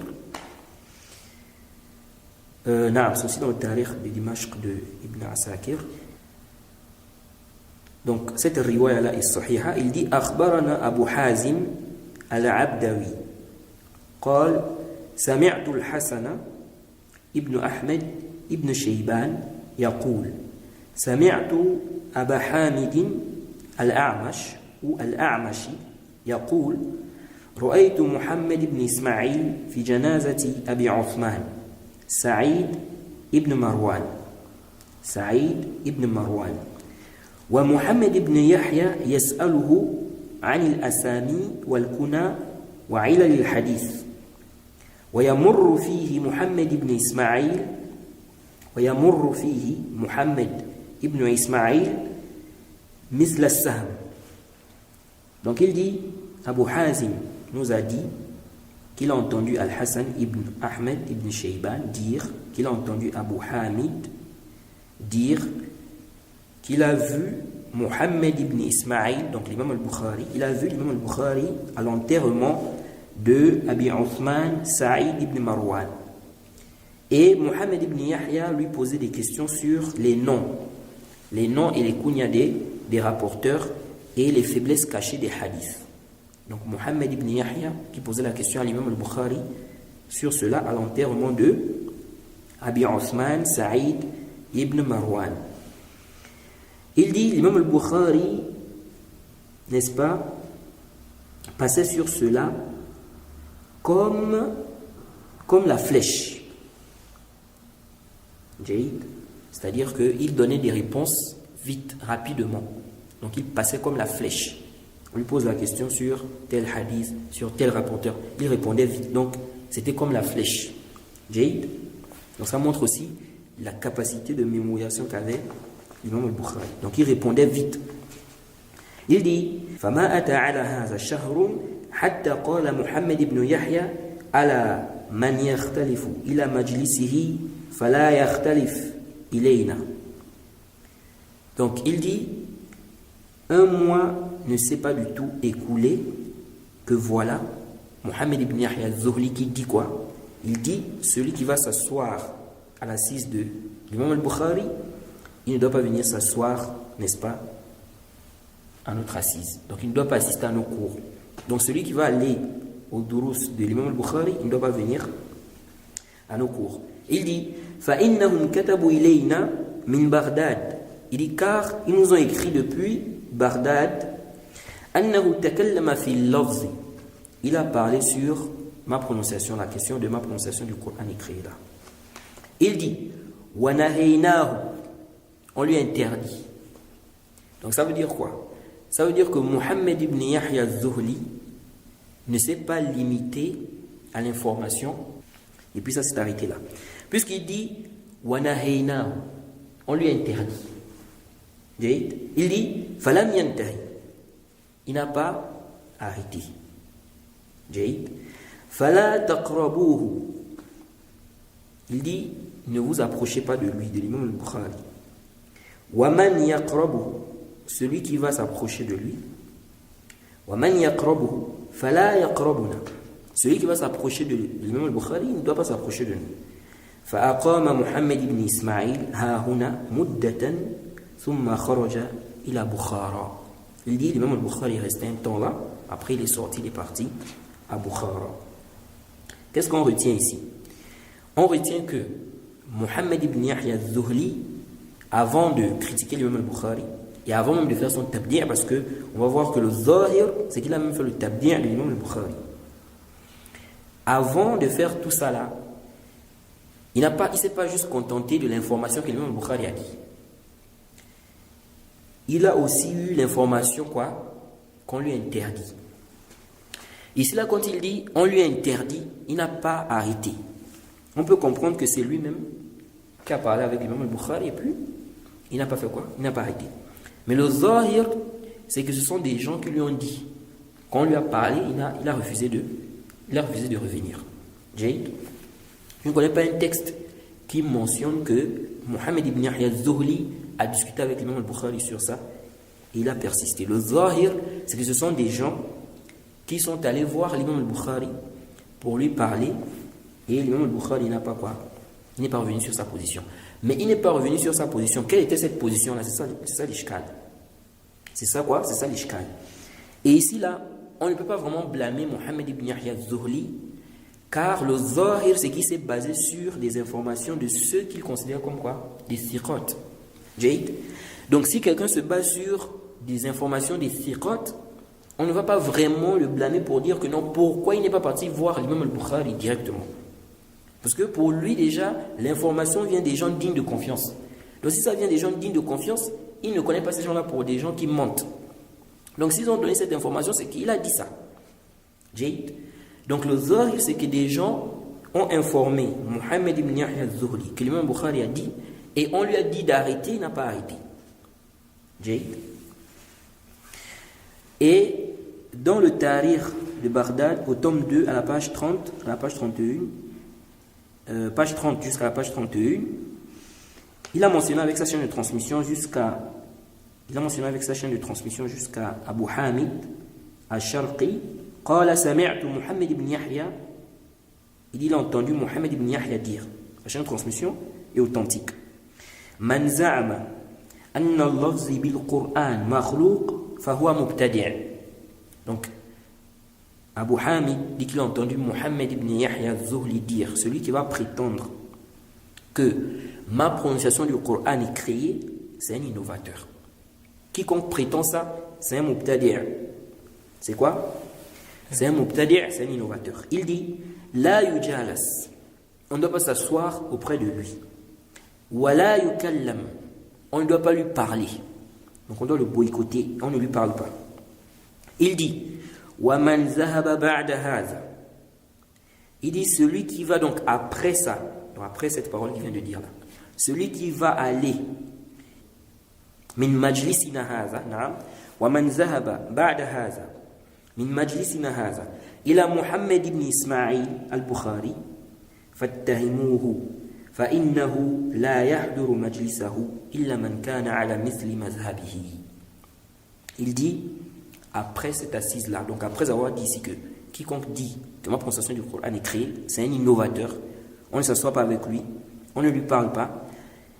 C'est aussi dans le Tarikh de Dimashq de Ibn Asakir. Donc, cette riwaya-là est sahiha. Il dit Akhbarana Abu Hazim al-Abdawi. قال سمعت الحسن ابن أحمد ابن شيبان يقول سمعت أبا حامد الأعمش الأعمشي يقول رأيت محمد بن إسماعيل في جنازة أبي عثمان سعيد ابن مروان ومحمد بن يحيى يسأله عن الأسامي والكنى وعلل الحديث ويمر فيه محمد بن إسماعيل مثل السهم. Donc il dit, Abu Hazim nous a dit qu'il a entendu Al-Hassan ibn Ahmed ibn Shayban dire, qu'il a entendu Abu Hamid dire qu'il a vu Muhammad ibn Ismail, donc l'imam al-Bukhari, il a vu l'imam al-Bukhari à l'enterrement de Abi Uthman Saïd ibn Marwan. Et Muhammad ibn Yahya lui posait des questions sur les noms et les kunya des rapporteurs et les faiblesses cachées des hadiths. Donc Muhammad ibn Yahya qui posait la question à l'imam al-Bukhari sur cela à l'enterrement de Abi Uthman Saïd ibn Marwan. Il dit, l'imam al-Bukhari, n'est-ce pas, passait sur cela comme la flèche. C'est-à-dire qu'il donnait des réponses vite, rapidement. Donc il passait comme la flèche. On lui pose la question sur tel hadith, sur tel rapporteur. Il répondait vite. Donc c'était comme la flèche. Donc ça montre aussi la capacité de mémorisation qu'avait l'imam al-Bukhari. Donc il répondait vite. Il dit فما أتى على هذا شهر حتى قال محمد بن يحيى ala man yakhtalifu ila majlisihi fala yakhtalif ilayna. Donc il dit, un mois ne s'est pas du tout écoulé que voilà Mohammed ibn Yahya al-Zuhli qui dit quoi? Il dit, celui qui va s'asseoir à l'assise de l'imam al-Bukhari, il ne doit pas venir s'asseoir, n'est-ce pas, à notre assise. Donc il ne doit pas assister à nos cours. Donc celui qui va aller au durus de l'imam al-Bukhari, il ne doit pas venir à nos cours. Il dit, فَإِنَّهُمْ كَتَبُوا إِلَيْنَا مِنْ بَغْدَادَ. Il dit, car ils nous ont écrit depuis Bagdad, أَنَّهُ تَكَلَّمَ فِي اللَّفْظِ. Il a parlé sur ma prononciation, la question de ma prononciation du Coran écrit là. Il dit, وَنَهَيْنَاهُ. On lui interdit. Donc ça veut dire quoi? Ça veut dire que Mohammed ibn Yahya al-Zuhli ne s'est pas limité à l'information, et puis ça s'est arrêté là. Puisqu'il dit وَنَهَيْنَاهُ, on lui interdit. Il dit فَلَمْ يَنْتَهِ, il n'a pas arrêté. فَلَا تَقْرَبُوهُ, il dit ne vous approchez pas de lui, de l'imam al-Bukhari. وَمَنْ يَقْرَبُهُ, celui qui va s'approcher de lui. وَمَنْ يَقْرَبُهُ فَلَا يَقْرَبُنَا, celui qui va s'approcher de l'imam al-Bukhari, il ne doit pas s'approcher de nous. فأقام محمد بن إسماعيل ها هنا مدة ثم خرج إلى بخارى. Il dit l'imam al-Bukhari est resté un temps là, après il est sorti, il est parti à Bukhara. Qu'est-ce qu'on retient ici? On retient que Mohammed ibn Yahya al-Zuhli, avant de critiquer l'imam al-Bukhari et avant même de faire son tabdi', parce que on va voir que le zahir, c'est qu'il a même fait le tabdi' de l'imam al-Bukhari. Avant de faire tout ça là, il ne s'est pas juste contenté de l'information que l'imam al-Bukhari a dit. Il a aussi eu l'information quoi? Qu'on lui interdit. Ici là, quand il dit on lui interdit, il n'a pas arrêté. On peut comprendre que c'est lui-même qui a parlé avec l'imam al-Bukhari et puis il n'a pas fait quoi? Il n'a pas arrêté. Mais le zahir, c'est que ce sont des gens qui lui ont dit. Quand on lui a parlé, il a refusé de revenir. Je ne connais pas un texte qui mentionne que Mohammed ibn Yahya al-Zuhli a discuté avec l'imam al-Bukhari sur ça et il a persisté. Le zahir, c'est que ce sont des gens qui sont allés voir l'imam al-Bukhari pour lui parler et l'imam al-Bukhari n'a pas quoi? Il n'est pas revenu sur sa position. Mais il n'est pas revenu sur sa position. Quelle était cette position-là? C'est ça l'ishkal. C'est ça quoi? C'est ça l'ishkal. Et ici là, on ne peut pas vraiment blâmer Mohammed ibn Yahya al-Zuhli, car le zahir, c'est qu'il s'est basé sur des informations de ceux qu'il considère comme quoi? Des thiqat. Donc si quelqu'un se base sur des informations des thiqat, on ne va pas vraiment le blâmer pour dire que non, pourquoi il n'est pas parti voir l'imam al-Bukhari directement. Parce que pour lui déjà, l'information vient des gens dignes de confiance. Donc si ça vient des gens dignes de confiance, il ne connaît pas ces gens-là pour des gens qui mentent. Donc s'ils ont donné cette information, c'est qu'il a dit ça. Donc le zahir, c'est que des gens ont informé Mohammed ibn Yahya al-Zuhli que l'imam Bukhari a dit, et on lui a dit d'arrêter, il n'a pas arrêté. Et dans le Tarikh de Bagdad, au tome 2, à la page 30, à la page 31, page 30 jusqu'à la page 31, il a mentionné avec sa chaîne de transmission jusqu'à Abu Hamid al-Sharqi. قال سمعت محمد بن يحيى, il a entendu Mohammed ibn Yahya dire, la chaîne de transmission est authentique. من زعم أن اللفظ بالقرآن مخلوق فهو مبتدع. Donc Abu Hamid dit qu'il a entendu Mohammed ibn Yahya al-Zuhli dire, celui qui va prétendre que ma prononciation du Coran est créée, c'est un innovateur. Quiconque prétend ça, c'est un mubtadi'. C'est quoi? C'est un mubtadi', c'est un innovateur. Il dit la yujalas, on ne doit pas s'asseoir auprès de lui. Wa la yukallam, on ne doit pas lui parler. Donc on doit le boycotter, on ne lui parle pas. Il dit wa man zahaba ba'da hadha, il dit celui qui va donc après ça, donc après cette parole qu'il vient de dire là, celui qui va aller min majlisina hadha, na'am, wa man zahaba ba'da hadha min majlisina hadha, إلى محمد بن إسماعيل البخاري فاتهموه فإنه لا يحضر مجلسه إلا من كان على مثل مذهبه. Il dit, après cette assise-là, donc après avoir dit ici que quiconque dit que ma prononciation du Coran est créée, c'est un innovateur, on ne s'assoit pas avec lui, on ne lui parle pas.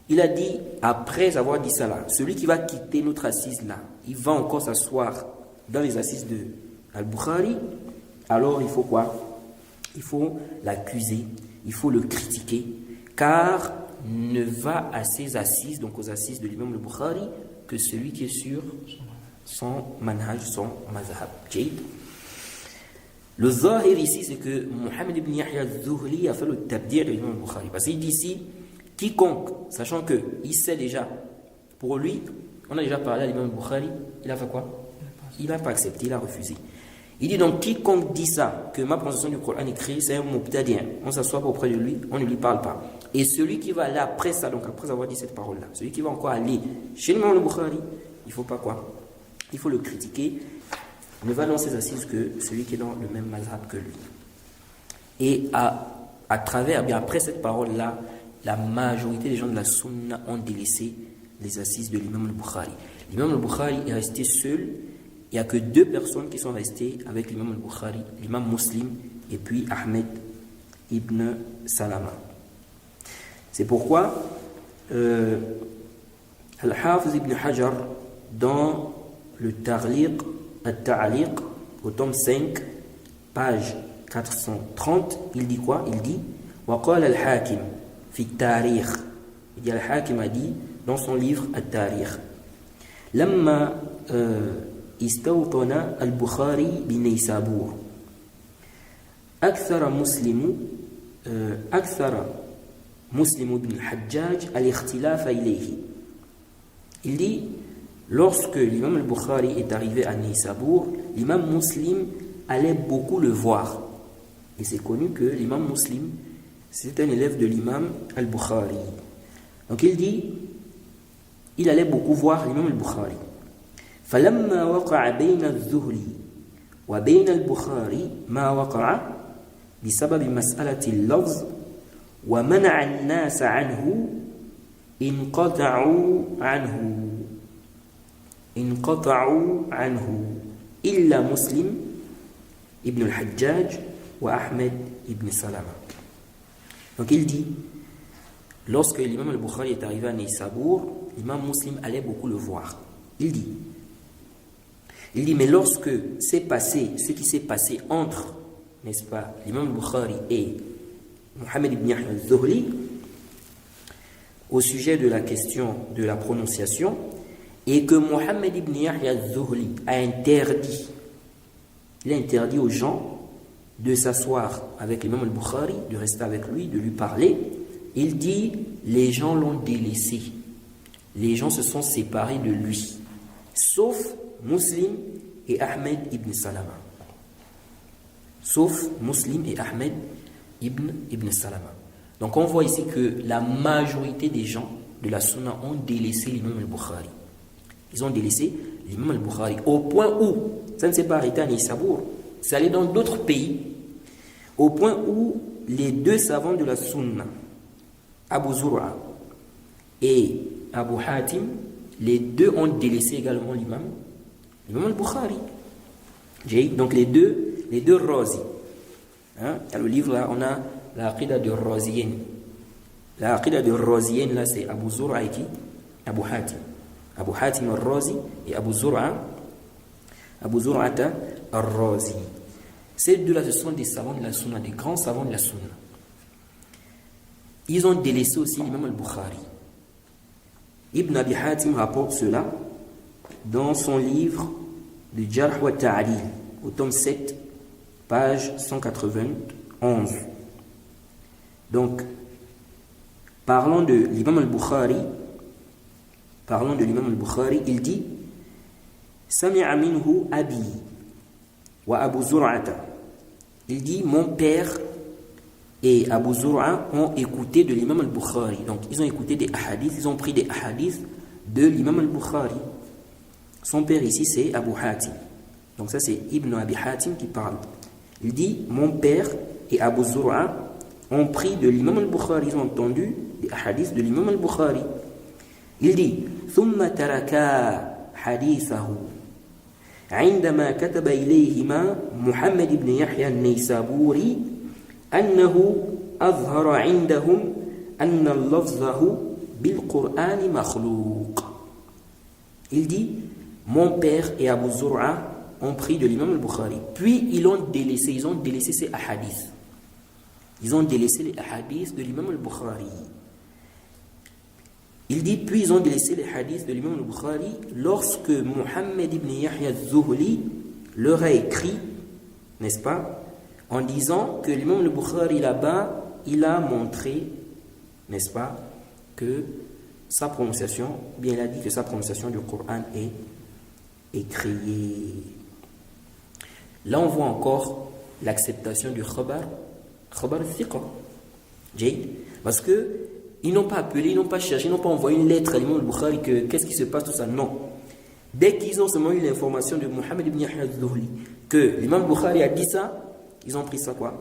Il a dit, après avoir dit ça là, celui qui va quitter notre assise là, il va encore s'asseoir dans les assises de Al-Bukhari, alors il faut quoi? Il faut l'accuser, il faut le critiquer, car ne va à ses assises, donc aux assises de l'imam Al-Bukhari, que celui qui est sur son manhaj, son mazhab. Le zahir ici, c'est que Mohammed ibn Yahya al-Zuhli a fait le tabdir de l'imam Al-Bukhari. Parce qu'il dit ici, quiconque, sachant qu'il sait déjà, pour lui, on a déjà parlé à l'imam Al-Bukhari, il a fait quoi? Il n'a pas accepté, il a refusé. Il dit donc, quiconque dit ça, que ma prononciation du Coran est créée, c'est un mubtadien. On s'assoit auprès de lui, on ne lui parle pas. Et celui qui va aller après ça, donc après avoir dit cette parole-là, celui qui va encore aller chez l'imam Al-Bukhari, il ne faut pas quoi? Il faut le critiquer. Il ne va dans ses assises que celui qui est dans le même mazhab que lui. Et à travers, bien après cette parole-là, la majorité des gens de la sunna ont délaissé les assises de l'imam Al-Bukhari. L'imam Al-Bukhari est resté seul. Il n'y a que deux personnes qui sont restées avec l'imam Al-Bukhari, l'imam Muslim et puis Ahmed ibn Salama. C'est pourquoi Al-Hafiz ibn Hajar, dans le Ta'liq, Al-Ta'liq, au tome 5, page 430, il dit quoi? Il dit وقال الحاكم في التاريخ. Il dit Al-Hakim a dit dans son livre Al-Tarikh لما استوطن البخاري بنيسابور أكثر مسلم بن الحجاج الاختلاف إليه. Il dit, lorsque l'imam al-Bukhari est arrivé à Neysabour, l'imam Muslim allait beaucoup le voir. Et c'est connu que l'imam Muslim, c'est un élève de l'imam al-Bukhari. Donc il dit, il allait beaucoup voir l'imam al-Bukhari. فلما وقع بين الزهري وبين البخاري ما وقع بسبب مسألة اللفظ ومنع الناس عنه انقطعوا عنه إلا مسلم ابن الحجاج وأحمد ابن سلامة. Donc il dit, lorsque l'imam al-Bukhari est arrivé à Neysabour, l'imam Muslim allait beaucoup le voir. Il dit, mais lorsque c'est passé, ce qui s'est passé entre, n'est-ce pas, l'imam al-Bukhari et Mohammed ibn Yahya al-Zuhli, au sujet de la question de la prononciation, et que Mohammed ibn Yahya al-Zuhli a interdit, il a interdit aux gens de s'asseoir avec l'imam al-Bukhari, de rester avec lui, de lui parler. Il dit, les gens l'ont délaissé, les gens se sont séparés de lui, sauf Muslim et Ahmed ibn Salama. Sauf Muslim et Ahmed ibn Salama. Donc on voit ici que la majorité des gens de la sunna ont délaissé l'imam al-Bukhari. Ils ont délaissé l'imam al-Bukhari au point où, ça ne s'est pas arrêté à Neysabour, c'est allé dans d'autres pays, au point où les deux savants de la sunna, Abu Zur'a et Abu Hatim, les deux ont délaissé également l'imam al-Bukhari. Donc les deux Razi. Hein? Dans le livre là, on a la Aqida de Raziyen. La Aqida de Raziyen là, c'est Abu Zur'a et qui? Abu Hatim. Abu Hatim al-Razi et Abu Zur'ata al-Razi. Ces deux-là, ce sont des savants de la sunna, des grands savants de la sunna. Ils ont délaissé aussi l'imam al-Bukhari. Ibn Abi Hatim rapporte cela dans son livre de Jarh wa Ta'dil, au tome 7, page 191. Donc, parlant de l'imam al-Bukhari, il dit Sami'a minhu abi wa Abu Zur'ata. Il dit, mon père et Abu Zur'a ont écouté de l'imam al-Bukhari. Donc, ils ont écouté des hadiths, ils ont pris des hadiths de l'imam al-Bukhari. Son père ici, c'est Abu Hatim. Donc ça, c'est Ibn Abi Hatim qui parle. Il dit, mon père et Abu Zur'a ont pris de l'imam al-Bukhari, ils ont entendu des hadiths de l'imam al-Bukhari. Il dit, ثم تركا حديثه عندما كتب إليهما محمد بن يحيى النيسابوري أنه أظهر عندهم أن لفظه بالقرآن مخلوق. Il dit, mon père et Abu Zur'a ont pris de l'imam al-Bukhari. Puis ils ont délaissé ces hadiths. Ils ont délaissé les hadiths de l'imam al-Bukhari. Il dit, puis ils ont délaissé les hadiths de l'imam al-Bukhari lorsque Muhammad ibn Yahya al-Zuhli leur a écrit, n'est-ce pas, en disant que l'imam al-Bukhari là-bas, il a montré, n'est-ce pas, que sa prononciation, bien il a dit que sa prononciation du Coran est créée. Là on voit encore l'acceptation du khabar thiqa. Parce que ils n'ont pas appelé, ils n'ont pas cherché, ils n'ont pas envoyé une lettre à l'imam al-Bukhari que qu'est-ce qui se passe, tout ça. Non. Dès qu'ils ont seulement eu l'information de Muhammad ibn Yahya al-Zuhli que l'imam al-Bukhari a dit ça, ils ont pris ça quoi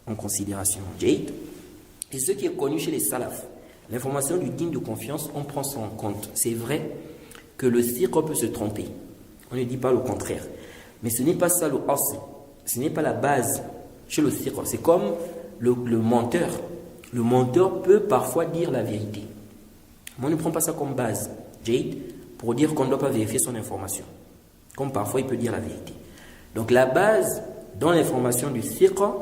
en considération. Et ce qui est connu chez les salafs, l'information du digne de confiance, on prend ça en compte. C'est vrai que le thiqa peut se tromper. On ne dit pas le contraire. Mais ce n'est pas ça le asl. Ce n'est pas la base chez le thiqa. C'est comme le menteur. Le menteur peut parfois dire la vérité. Mais on ne prend pas ça comme base, pour dire qu'on ne doit pas vérifier son information. Comme parfois il peut dire la vérité. Donc la base dans l'information du thiqa,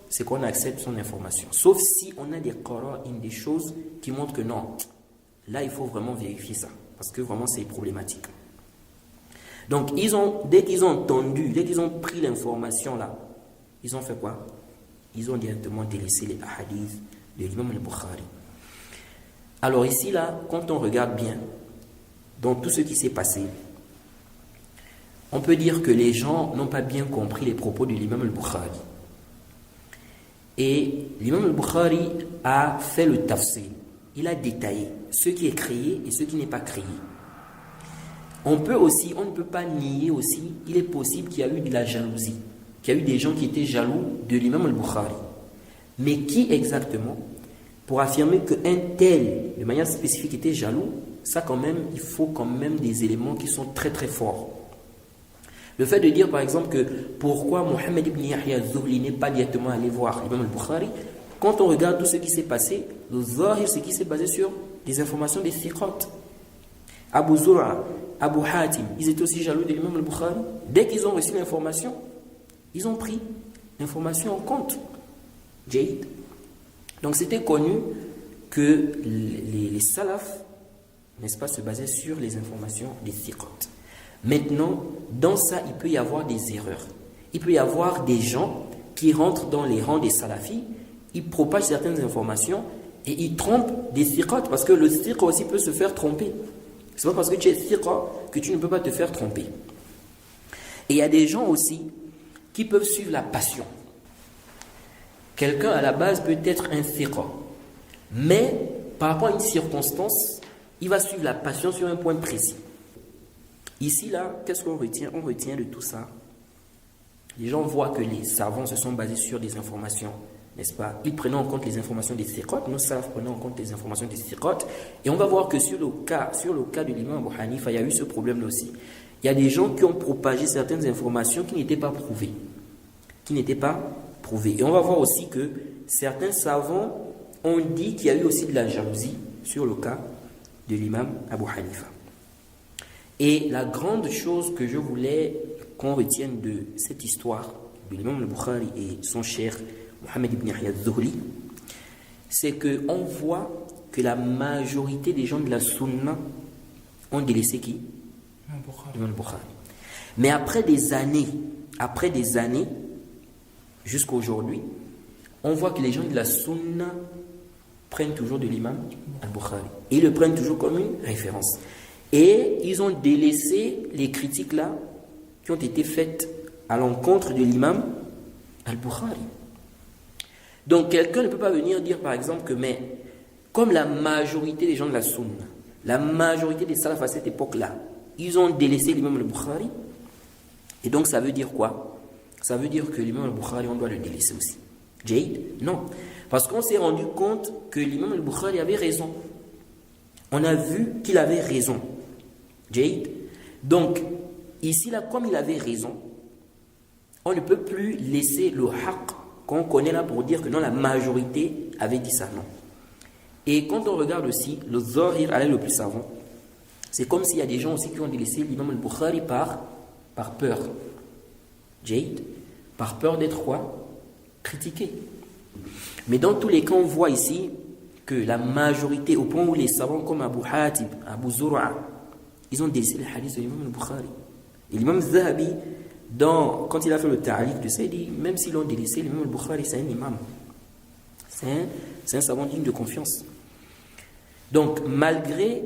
c'est qu'on accepte son information. Sauf si on a des qara'in, des choses qui montrent que non, là il faut vraiment vérifier ça. Parce que vraiment c'est problématique. Donc dès qu'ils ont entendu, dès qu'ils ont pris l'information là, ils ont fait quoi? Ils ont directement délaissé les hadiths de l'imam al-Bukhari. Alors ici là, quand on regarde bien dans tout ce qui s'est passé, on peut dire que les gens n'ont pas bien compris les propos de l'imam al-Bukhari. Et l'imam al-Bukhari a fait le tafsir. Il a détaillé ce qui est créé et ce qui n'est pas créé. On ne peut pas nier aussi, il est possible qu'il y a eu de la jalousie, qu'il y a eu des gens qui étaient jaloux de l'imam al-Bukhari. Mais qui exactement? Pour affirmer qu'un tel, de manière spécifique, était jaloux, ça quand même, il faut quand même des éléments qui sont très très forts. Le fait de dire par exemple que pourquoi Muhammad ibn Yahya al-Zuhli n'est pas directement allé voir l'imam al-Bukhari, quand on regarde tout ce qui s'est passé, le zahir, c'est qui s'est basé sur des informations des thiqat. Abu Zur'a, Abu Hatim, ils étaient aussi jaloux de l'imam al-Bukhari. Dès qu'ils ont reçu l'information, ils ont pris l'information en compte. Donc c'était connu que les salafs, n'est-ce pas, se basaient sur les informations des thiqat. Maintenant, dans ça, il peut y avoir des erreurs. Il peut y avoir des gens qui rentrent dans les rangs des salafis, ils propagent certaines informations et ils trompent des thiqat, parce que le thiqa aussi peut se faire tromper. C'est pas parce que tu es thiqa que tu ne peux pas te faire tromper. Et il y a des gens aussi qui peuvent suivre la passion. Quelqu'un à la base peut être un thiqa, mais par rapport à une circonstance, il va suivre la passion sur un point précis. Ici, là, qu'est-ce qu'on retient? On retient de tout ça. Les gens voient que les savants se sont basés sur des informations, n'est-ce pas? Ils prenaient en compte les informations des thiqat, nos savants prenaient en compte les informations des thiqat, et on va voir que sur le cas de l'imam Abu Hanifa, il y a eu ce problème-là aussi. Il y a des gens qui ont propagé certaines informations qui n'étaient pas prouvées. Et on va voir aussi que certains savants ont dit qu'il y a eu aussi de la jalousie sur le cas de l'imam Abu Hanifa. Et la grande chose que je voulais qu'on retienne de cette histoire de l'imam al-Bukhari et son cher Muhammad ibn Yahya al-Zuhli, c'est qu'on voit que la majorité des gens de la sunna ont délaissé qui? L'imam al-Bukhari. Mais après des années, jusqu'à aujourd'hui, on voit que les gens de la sunna prennent toujours de l'imam al-Bukhari. Ils le prennent toujours comme une référence. Et ils ont délaissé les critiques là qui ont été faites à l'encontre de l'imam al-Bukhari. Donc quelqu'un ne peut pas venir dire par exemple que mais comme la majorité des gens de la sunna, la majorité des salafs à cette époque-là, ils ont délaissé l'imam al-Bukhari. Et donc ça veut dire quoi? ça veut dire que l'imam al-Bukhari, on doit le délaisser aussi. Jade? Non. Parce qu'on s'est rendu compte que l'imam al-Bukhari avait raison. On a vu qu'il avait raison. Jade? Donc, ici, là, comme il avait raison, on ne peut plus laisser le haqq qu'on connaît là pour dire que non, la majorité avait dit ça, non. Et quand on regarde aussi, le Zahir, allait le plus savant, c'est comme s'il y a des gens aussi qui ont délaissé l'imam al-Bukhari par peur. Jade? Par peur d'être quoi? Critiqué. Mais dans tous les cas, on voit ici que la majorité, au point où les savants comme Abu Hatib, Abu Zur'a, ils ont délaissé les hadiths de l'imam al-Bukhari. Et l'imam Zahabi, quand il a fait le ta'alif de ça, il dit, même s'ils l'ont délaissé, l'imam al-Bukhari, c'est un imam. C'est un savant digne de confiance. Donc, malgré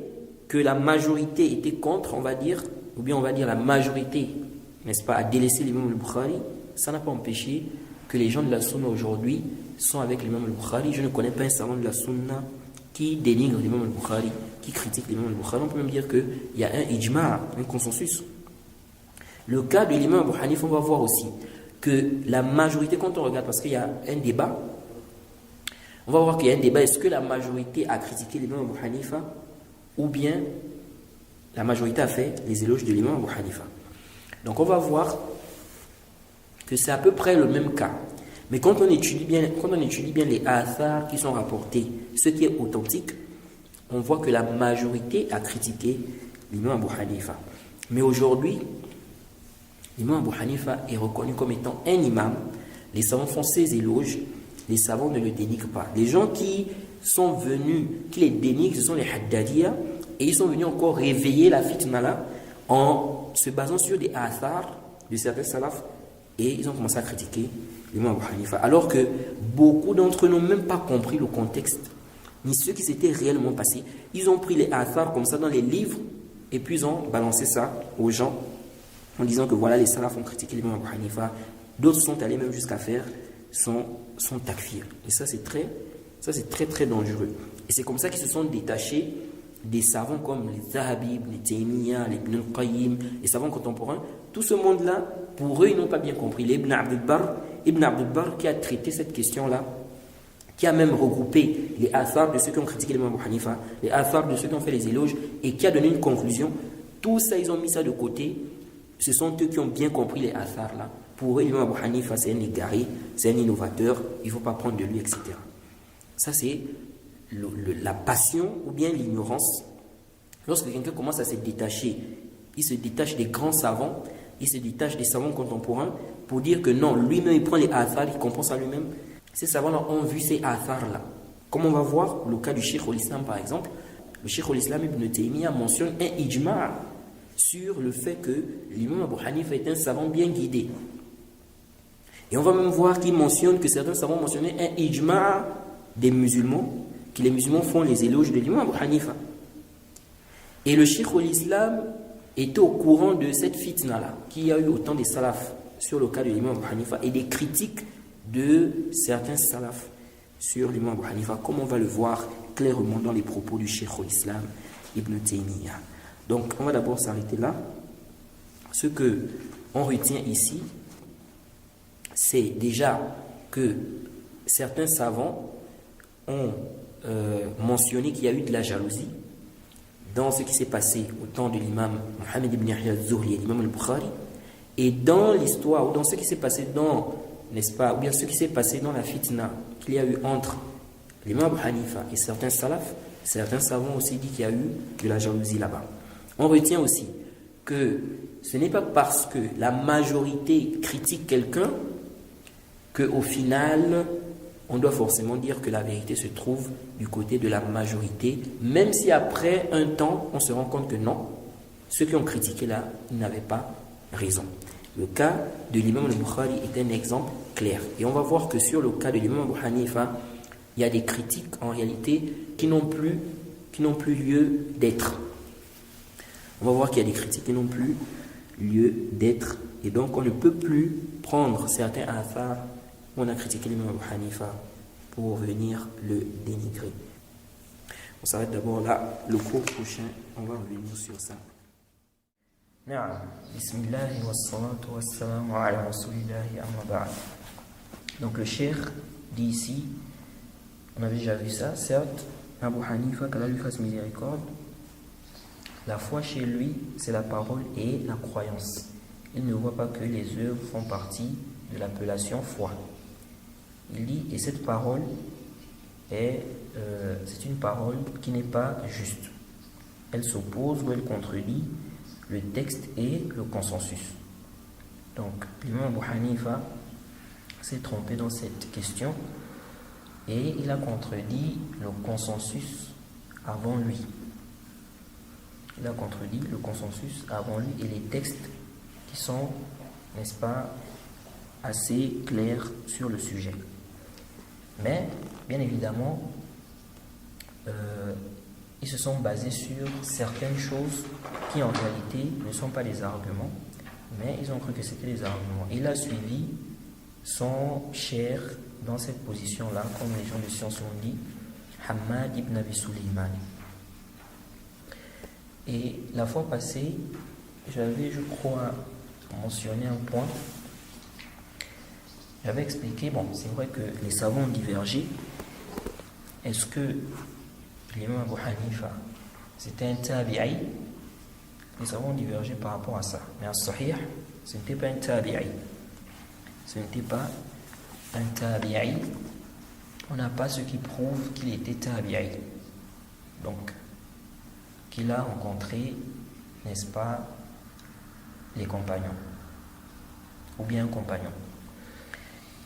que la majorité était contre, on va dire, ou bien on va dire la majorité, n'est-ce pas, a délaissé l'imam al-Bukhari, ça n'a pas empêché que les gens de la sunna aujourd'hui sont avec l'imam al-Bukhari. Je ne connais pas un savant de la sunna qui dénigre l'imam al-Bukhari, qui critique l'imam al-Bukhari. On peut même dire qu'il y a un ijma', un consensus. Le cas de l'imam Abu Hanifa, on va voir aussi que la majorité, quand on regarde, parce qu'il y a un débat, on va voir qu'il y a un débat, est-ce que la majorité a critiqué l'imam Abu Hanifa ou bien la majorité a fait les éloges de l'imam Abu Hanifa. Donc on va voir que c'est à peu près le même cas. Mais quand on étudie bien les athars qui sont rapportés, ce qui est authentique, on voit que la majorité a critiqué l'imam Abu Hanifa. Mais aujourd'hui, l'imam Abu Hanifa est reconnu comme étant un imam. Les savants font ses éloges, les savants ne le dénigrent pas. Les gens qui sont venus, qui les dénigrent, ce sont les Haddadiyya, et ils sont venus encore réveiller la fitna là en se basant sur des athars de certains salafs, et ils ont commencé à critiquer l'imam Abu Hanifa. Alors que beaucoup d'entre eux n'ont même pas compris le contexte, ni ce qui s'était réellement passé. Ils ont pris les athars comme ça dans les livres, et puis ils ont balancé ça aux gens, en disant que voilà, les salafs ont critiqué l'imam Abu Hanifa. D'autres sont allés même jusqu'à faire son takfir. Et ça, c'est très, très dangereux. Et c'est comme ça qu'ils se sont détachés des savants comme les Zahabi, Ibn Taymiyyah, les Ibn al-Qayyim, les savants contemporains. Tout ce monde-là, pour eux, ils n'ont pas bien compris. Ibn Abd al-Barr qui a traité cette question-là, qui a même regroupé les athars de ceux qui ont critiqué l'imam Abu Hanifa, les athars de ceux qui ont fait les éloges, et qui a donné une conclusion. Tout ça, ils ont mis ça de côté. Ce sont eux qui ont bien compris les athars là. Pour eux, l'imam Abu Hanifa, c'est un égaré, c'est un innovateur, il ne faut pas prendre de lui, etc. Ça, c'est la passion ou bien l'ignorance. Lorsque quelqu'un commence à se détacher, il se détache des grands savants, il se détache des savants contemporains pour dire que non, lui-même, il prend les athars, il compense à lui-même. Ces savants-là ont vu ces athars-là. Comme on va voir, le cas du Cheikh al-Islam, par exemple, le Cheikh al-Islam Ibn Taymiyyah mentionne un ijma' sur le fait que l'imam Abu Hanifa est un savant bien guidé. Et on va même voir qu'il mentionne que certains savants mentionnaient un ijma' des musulmans, que les musulmans font les éloges de l'imam Abu Hanifa. Et le Cheikh al-Islam était au courant de cette fitna-là, qu'il y a eu autant des salafs sur le cas de l'imam Abu Hanifa et des critiques de certains salafs sur l'imam Abu Hanifa, comme on va le voir clairement dans les propos du Cheikh al-Islam Ibn Taymiyyah. Donc, on va d'abord s'arrêter là. Ce que on retient ici, c'est déjà que certains savants ont mentionné qu'il y a eu de la jalousie dans ce qui s'est passé au temps de l'imam Mohammed ibn Yahya al-Zuhri et l'imam al-Bukhari, et dans l'histoire, ou dans ce qui s'est passé dans, n'est-ce pas, ou bien ce qui s'est passé dans la fitna qu'il y a eu entre l'imam Abu Hanifa et certains salafs, certains savants aussi dit qu'il y a eu de la jalousie là-bas. On retient aussi que ce n'est pas parce que la majorité critique quelqu'un qu'au final, on doit forcément dire que la vérité se trouve du côté de la majorité, même si après un temps, on se rend compte que non, ceux qui ont critiqué là, ils n'avaient pas raison. Le cas de l'imam al-Bukhari est un exemple clair. Et on va voir que sur le cas de l'imam Abu Hanifa, il y a des critiques en réalité qui n'ont plus lieu d'être. On va voir qu'il y a des critiques qui n'ont plus lieu d'être. Et donc, on ne peut plus prendre certains athars où on a critiqué l'imam Abu Hanifa pour venir le dénigrer. On s'arrête d'abord là. Le cours prochain, on va revenir sur ça. Na'am. Bismillah wa salatu wa salam ala rasulillahi amma ba'd. Donc le cheikh dit ici, on avait déjà vu ça, certes, Abu Hanifa, qu'Allah lui fasse miséricorde, la foi chez lui, c'est la parole et la croyance. Il ne voit pas que les œuvres font partie de l'appellation foi. Il dit, et cette parole c'est une parole qui n'est pas juste. Elle s'oppose ou elle contredit le texte et le consensus. Donc, l'imam Abu Hanifa s'est trompé dans cette question et il a contredit le consensus avant lui. Il a contredit le consensus avant lui et les textes qui sont, n'est-ce pas, assez clairs sur le sujet. Mais, bien évidemment, ils se sont basés sur certaines choses qui en réalité ne sont pas des arguments, mais ils ont cru que c'était des arguments. Il a suivi son cher dans cette position-là, comme les gens de science l'ont dit, Hamad ibn Abi Sulaiman. Et la fois passée, j'avais, je crois, mentionné un point. J'avais expliqué, bon, c'est vrai que les savants ont divergé. Est-ce que l'imam Abu Hanifa, c'était un tabi'i? Les savants ont divergé par rapport à ça. Mais en sahih, ce n'était pas un tabi'i. Ce n'était pas un tabi'i. On n'a pas ce qui prouve qu'il était tabi'i. Donc, qu'il a rencontré, n'est-ce pas, les compagnons. Ou bien un compagnon.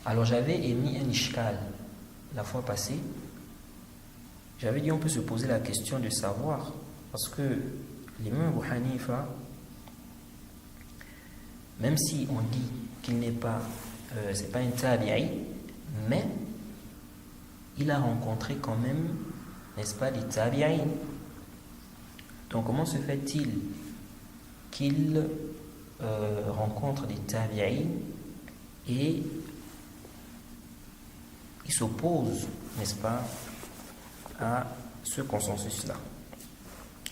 Alors j'avais émis un ishkal la fois passée. J'avais dit on peut se poser la question de savoir, parce que l'imam Abu Hanifa, même si on dit qu'il n'est pas, c'est pas un tabi'i, mais il a rencontré quand même, n'est-ce pas, des tabi'in. Donc comment se fait-il qu'il rencontre des tabi'in et il s'oppose, n'est-ce pas, à ce consensus-là.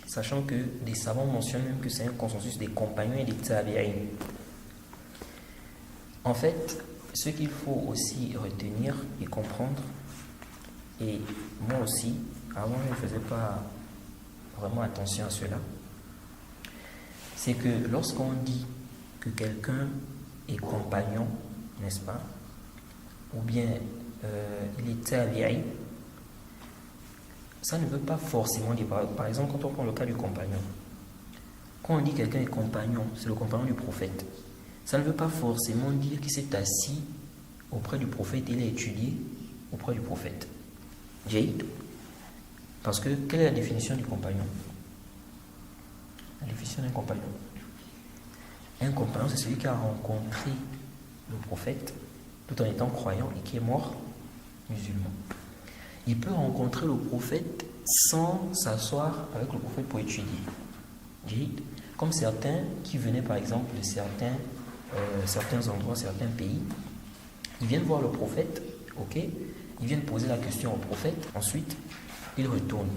Sachant que des savants mentionnent même que c'est un consensus des compagnons et des tabi'in. En fait, ce qu'il faut aussi retenir et comprendre, et moi aussi, avant je ne faisais pas vraiment attention à cela, c'est que lorsqu'on dit que quelqu'un est compagnon, n'est-ce pas, ou bien il est tabi'i, ça ne veut pas forcément dire, par exemple, quand on prend le cas du compagnon, quand on dit quelqu'un est compagnon, c'est le compagnon du prophète, ça ne veut pas forcément dire qu'il s'est assis auprès du prophète et il a étudié auprès du prophète. Jaïd. Parce que, quelle est la définition du compagnon? La définition d'un compagnon. Un compagnon, c'est celui qui a rencontré le prophète tout en étant croyant et qui est mort musulman. Il peut rencontrer le prophète sans s'asseoir avec le prophète pour étudier. Comme certains qui venaient par exemple de certains endroits, certains pays, ils viennent voir le prophète, ok, ils viennent poser la question au prophète, ensuite ils retournent.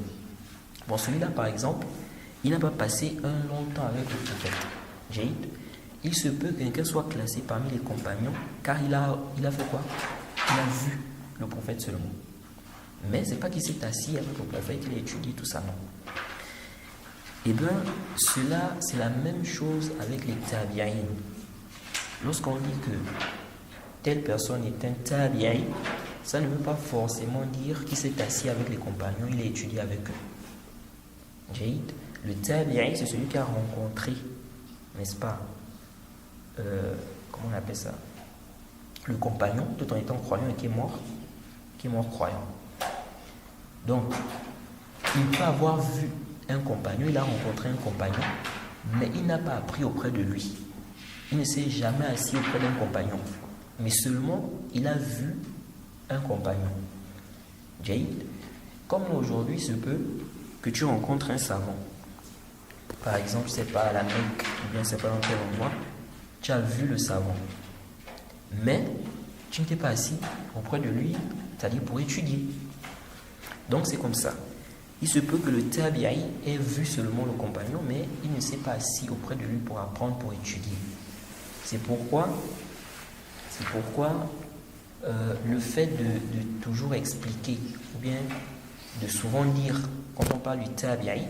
Bon, celui-là par exemple, il n'a pas passé un long temps avec le prophète. Il se peut que quelqu'un soit classé parmi les compagnons car il a fait quoi? Il a vu le prophète seulement. Mais ce n'est pas qu'il s'est assis avec le prophète, il a étudié tout ça, non. Eh bien, cela, c'est la même chose avec les tabi'in. Lorsqu'on dit que telle personne est un tabi'i, ça ne veut pas forcément dire qu'il s'est assis avec les compagnons, il a étudié avec eux. Le tabi'i, c'est celui qui a rencontré, n'est-ce pas, comment on appelle ça, le compagnon, tout en étant croyant et qui est mort croyant. Donc, il peut avoir vu un compagnon, il a rencontré un compagnon, mais il n'a pas appris auprès de lui. Il ne s'est jamais assis auprès d'un compagnon, mais seulement il a vu un compagnon. Comme aujourd'hui, il se peut que tu rencontres un savant. Par exemple, c'est pas à la Mecque, ou bien c'est pas dans quel endroit, tu as vu le savant, mais tu ne t'es pas assis auprès de lui, c'est-à-dire pour étudier. Donc c'est comme ça. il se peut que le tabi'i ait vu seulement le compagnon, mais il ne s'est pas assis auprès de lui pour apprendre, pour étudier. C'est pourquoi le fait de toujours expliquer, ou bien de souvent dire, quand on parle du tabi'i,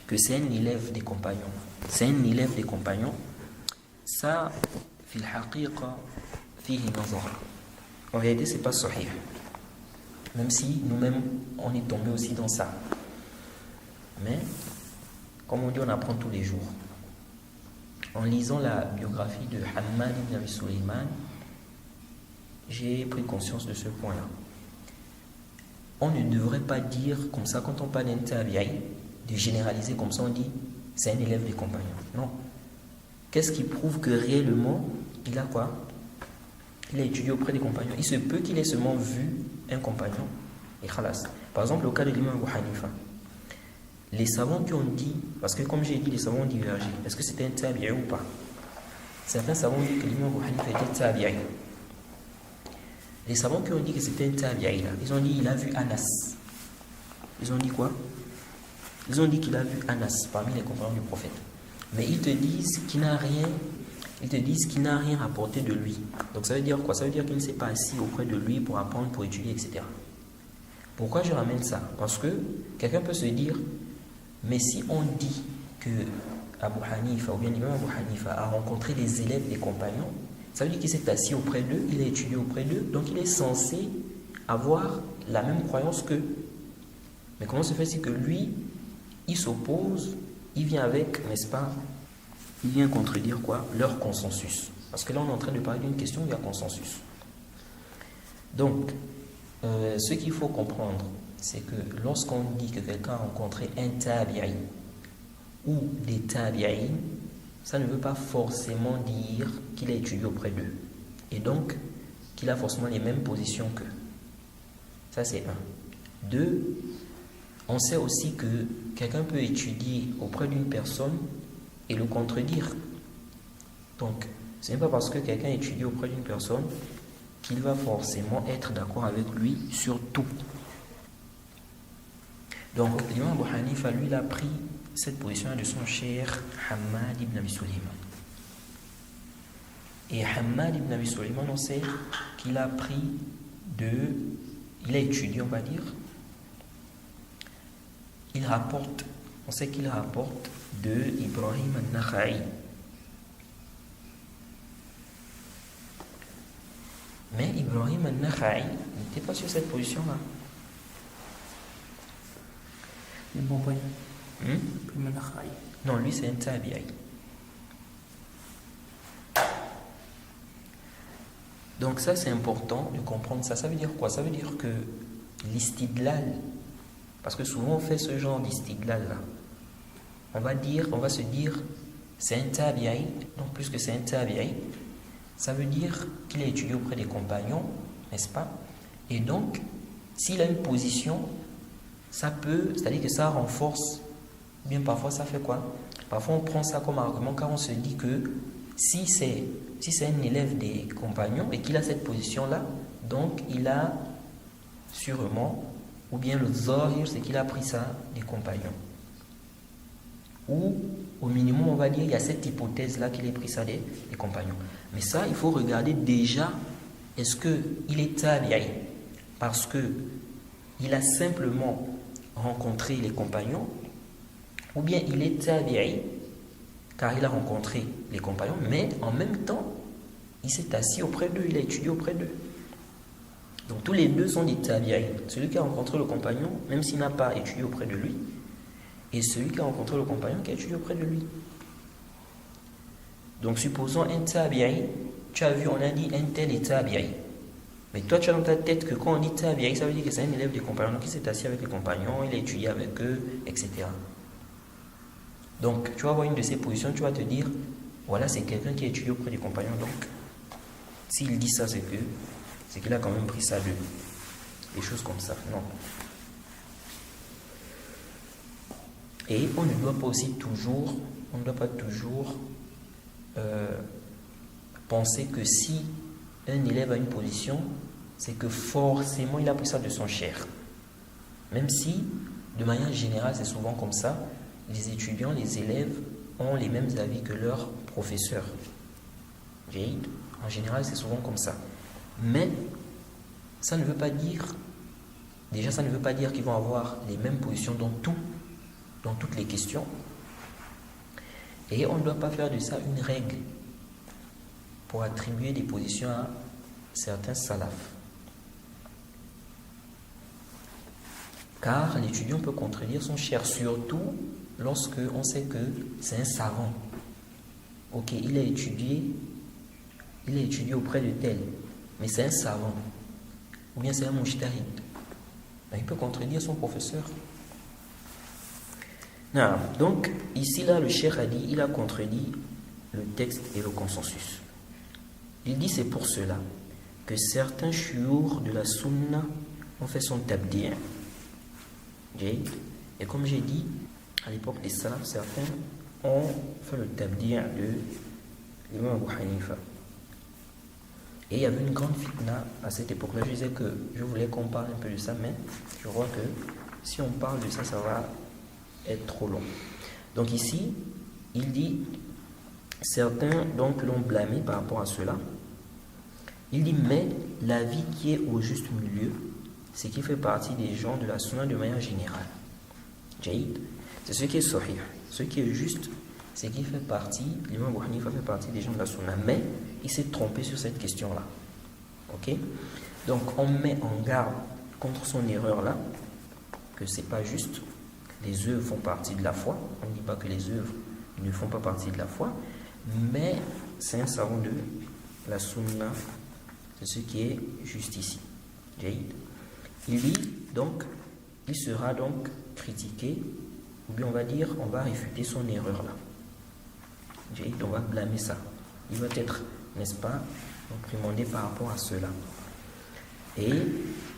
que c'est un élève des compagnons. C'est un élève des compagnons. Ça, fil haqiqa, fihi nazar. En réalité, c'est pas sahih. Même si nous-mêmes, on est tombé aussi dans ça. Mais, comme on dit, on apprend tous les jours. En lisant la biographie de Hammad ibn Abi Sulaiman, j'ai pris conscience de ce point-là. On ne devrait pas dire comme ça, quand on parle d'un tabi'i, de généraliser comme ça, on dit c'est un élève des compagnons. Non. Qu'est-ce qui prouve que réellement, il a quoi? Il a étudié auprès des compagnons. Il se peut qu'il ait seulement vu un compagnon et khalas. Par exemple, au cas de l'imam Abu Hanifa, les savants qui ont dit, parce que comme j'ai dit, les savants ont divergé, est-ce que c'était un tabi'i ou pas? Certains savants ont dit que l'imam Abu Hanifa était tabi'i. Les savants qui ont dit que c'était un tabi'i, ils ont dit il a vu Anas. Ils ont dit quoi? Ils ont dit qu'il a vu Anas parmi les compagnons du prophète. Mais ils te disent qu'il n'a rien rapporté de lui. Donc ça veut dire quoi? Ça veut dire qu'il ne s'est pas assis auprès de lui pour apprendre, pour étudier, etc. Pourquoi je ramène ça? Parce que quelqu'un peut se dire, mais si on dit que Abu Hanifa, ou bien l'imam Abu Hanifa a rencontré des élèves des compagnons, ça veut dire qu'il s'est assis auprès d'eux, il a étudié auprès d'eux, donc il est censé avoir la même croyance qu'eux. Mais comment se fait-il que lui, il s'oppose, il vient avec, n'est-ce pas, il vient contredire quoi? Leur consensus. Parce que là, on est en train de parler d'une question où il y a consensus. Donc, ce qu'il faut comprendre, c'est que lorsqu'on dit que quelqu'un a rencontré un tabi'i ou des tabi'in, ça ne veut pas forcément dire qu'il a étudié auprès d'eux. Et donc, qu'il a forcément les mêmes positions qu'eux. Ça, c'est un. Deux, on sait aussi que quelqu'un peut étudier auprès d'une personne et le contredire. Donc, ce n'est pas parce que quelqu'un étudie auprès d'une personne qu'il va forcément être d'accord avec lui sur tout. Donc, l'imam Abu Hanifa, lui, il a pris cette position de son cher Hammad ibn Abi Sulaiman. Et Hammad ibn Abi Sulaiman, on sait qu'il a étudié, on va dire. On sait qu'il rapporte de Ibrahim al-Nakha'i. Mais Ibrahim al-Nakha'i n'était pas sur cette position-là. Le bon point. Non, lui c'est un tabi'i. Donc ça c'est important de comprendre ça. Ça veut dire quoi? Ça veut dire que l'istidlal, parce que souvent on fait ce genre d'istidlal là, on va se dire c'est un tabi'i, donc plus que c'est un tabi'i, ça veut dire qu'il a étudié auprès des compagnons, n'est-ce pas? Et donc s'il a une position, c'est-à-dire que ça renforce, bien parfois ça fait quoi? Parfois on prend ça comme argument car on se dit que si c'est un élève des compagnons et qu'il a cette position-là, donc il a sûrement, ou bien le zahir, c'est qu'il a pris ça des compagnons. Ou au minimum on va dire il y a cette hypothèse-là qu'il ait pris ça des compagnons. Mais ça, il faut regarder déjà, est-ce qu'il est tabi'i parce qu'il a simplement rencontré les compagnons, ou bien il est tabi'i car il a rencontré les compagnons, mais en même temps, il s'est assis auprès d'eux, il a étudié auprès d'eux. Donc tous les deux sont des tabi'i. Celui qui a rencontré le compagnon, même s'il n'a pas étudié auprès de lui, et celui qui a rencontré le compagnon qui a étudié auprès de lui. Donc supposons un tabi'i, tu as vu, on a dit un tel est tabi'i. Mais toi, tu as dans ta tête que quand on dit tabi'i, ça veut dire que c'est un élève des compagnons, donc il s'est assis avec les compagnons, il a étudié avec eux, etc. Donc, tu vas avoir une de ces positions, tu vas te dire, voilà, c'est quelqu'un qui a étudié auprès des compagnons, donc, s'il dit ça, c'est qu'il a quand même pris ça d'eux. Des choses comme ça, non. Et on ne doit pas toujours penser que si un élève a une position, c'est que forcément il a pris ça de son cher. Même si, De manière générale, c'est souvent comme ça. Les étudiants, les élèves ont les mêmes avis que leurs professeurs. En général, c'est souvent comme ça. Mais ça ne veut pas dire, ça ne veut pas dire qu'ils vont avoir les mêmes positions dans toutes les questions. Et on ne doit pas faire de ça une règle pour attribuer des positions à certains salafs. Car l'étudiant peut contredire son cher, surtout lorsque on sait que c'est un savant. Ok, il a étudié auprès de tel, mais c'est un savant. Ou bien c'est un mujtahid. Il peut contredire son professeur. Non. Donc, ici, là, le cheikh a dit, il a contredit le texte et le consensus. Il dit, c'est pour cela que certains chiours de la sunna ont fait son tabdi'. Et comme j'ai dit, à l'époque des salafs, certains ont fait le tabdi' de l'imam Abu Hanifa. Et il y avait une grande fitna à cette époque-là. Je disais que je voulais qu'on parle un peu de ça, mais je vois que si on parle de ça, ça va être trop long. Donc ici, il dit, certains donc l'ont blâmé par rapport à cela. Il dit, mais la vie qui est au juste milieu, c'est qui fait partie des gens de la sunna de manière générale. Jaïd, c'est ce qui est sahih. Ce qui est juste, c'est qu'il fait partie, l'imam Abu Hanifa fait partie des gens de la sunna, mais il s'est trompé sur cette question-là. Ok? Donc on met en garde contre son erreur-là, que c'est pas juste. Les œuvres font partie de la foi. On ne dit pas que les œuvres ne font pas partie de la foi, mais c'est un savant de la sunna, c'est ce qui est juste ici. Jaïd. Il dit donc, il sera donc critiqué, ou bien on va dire, on va réfuter son erreur là. Jaïd, on va blâmer ça. Il va être, n'est-ce pas, réprimandé par rapport à cela. Et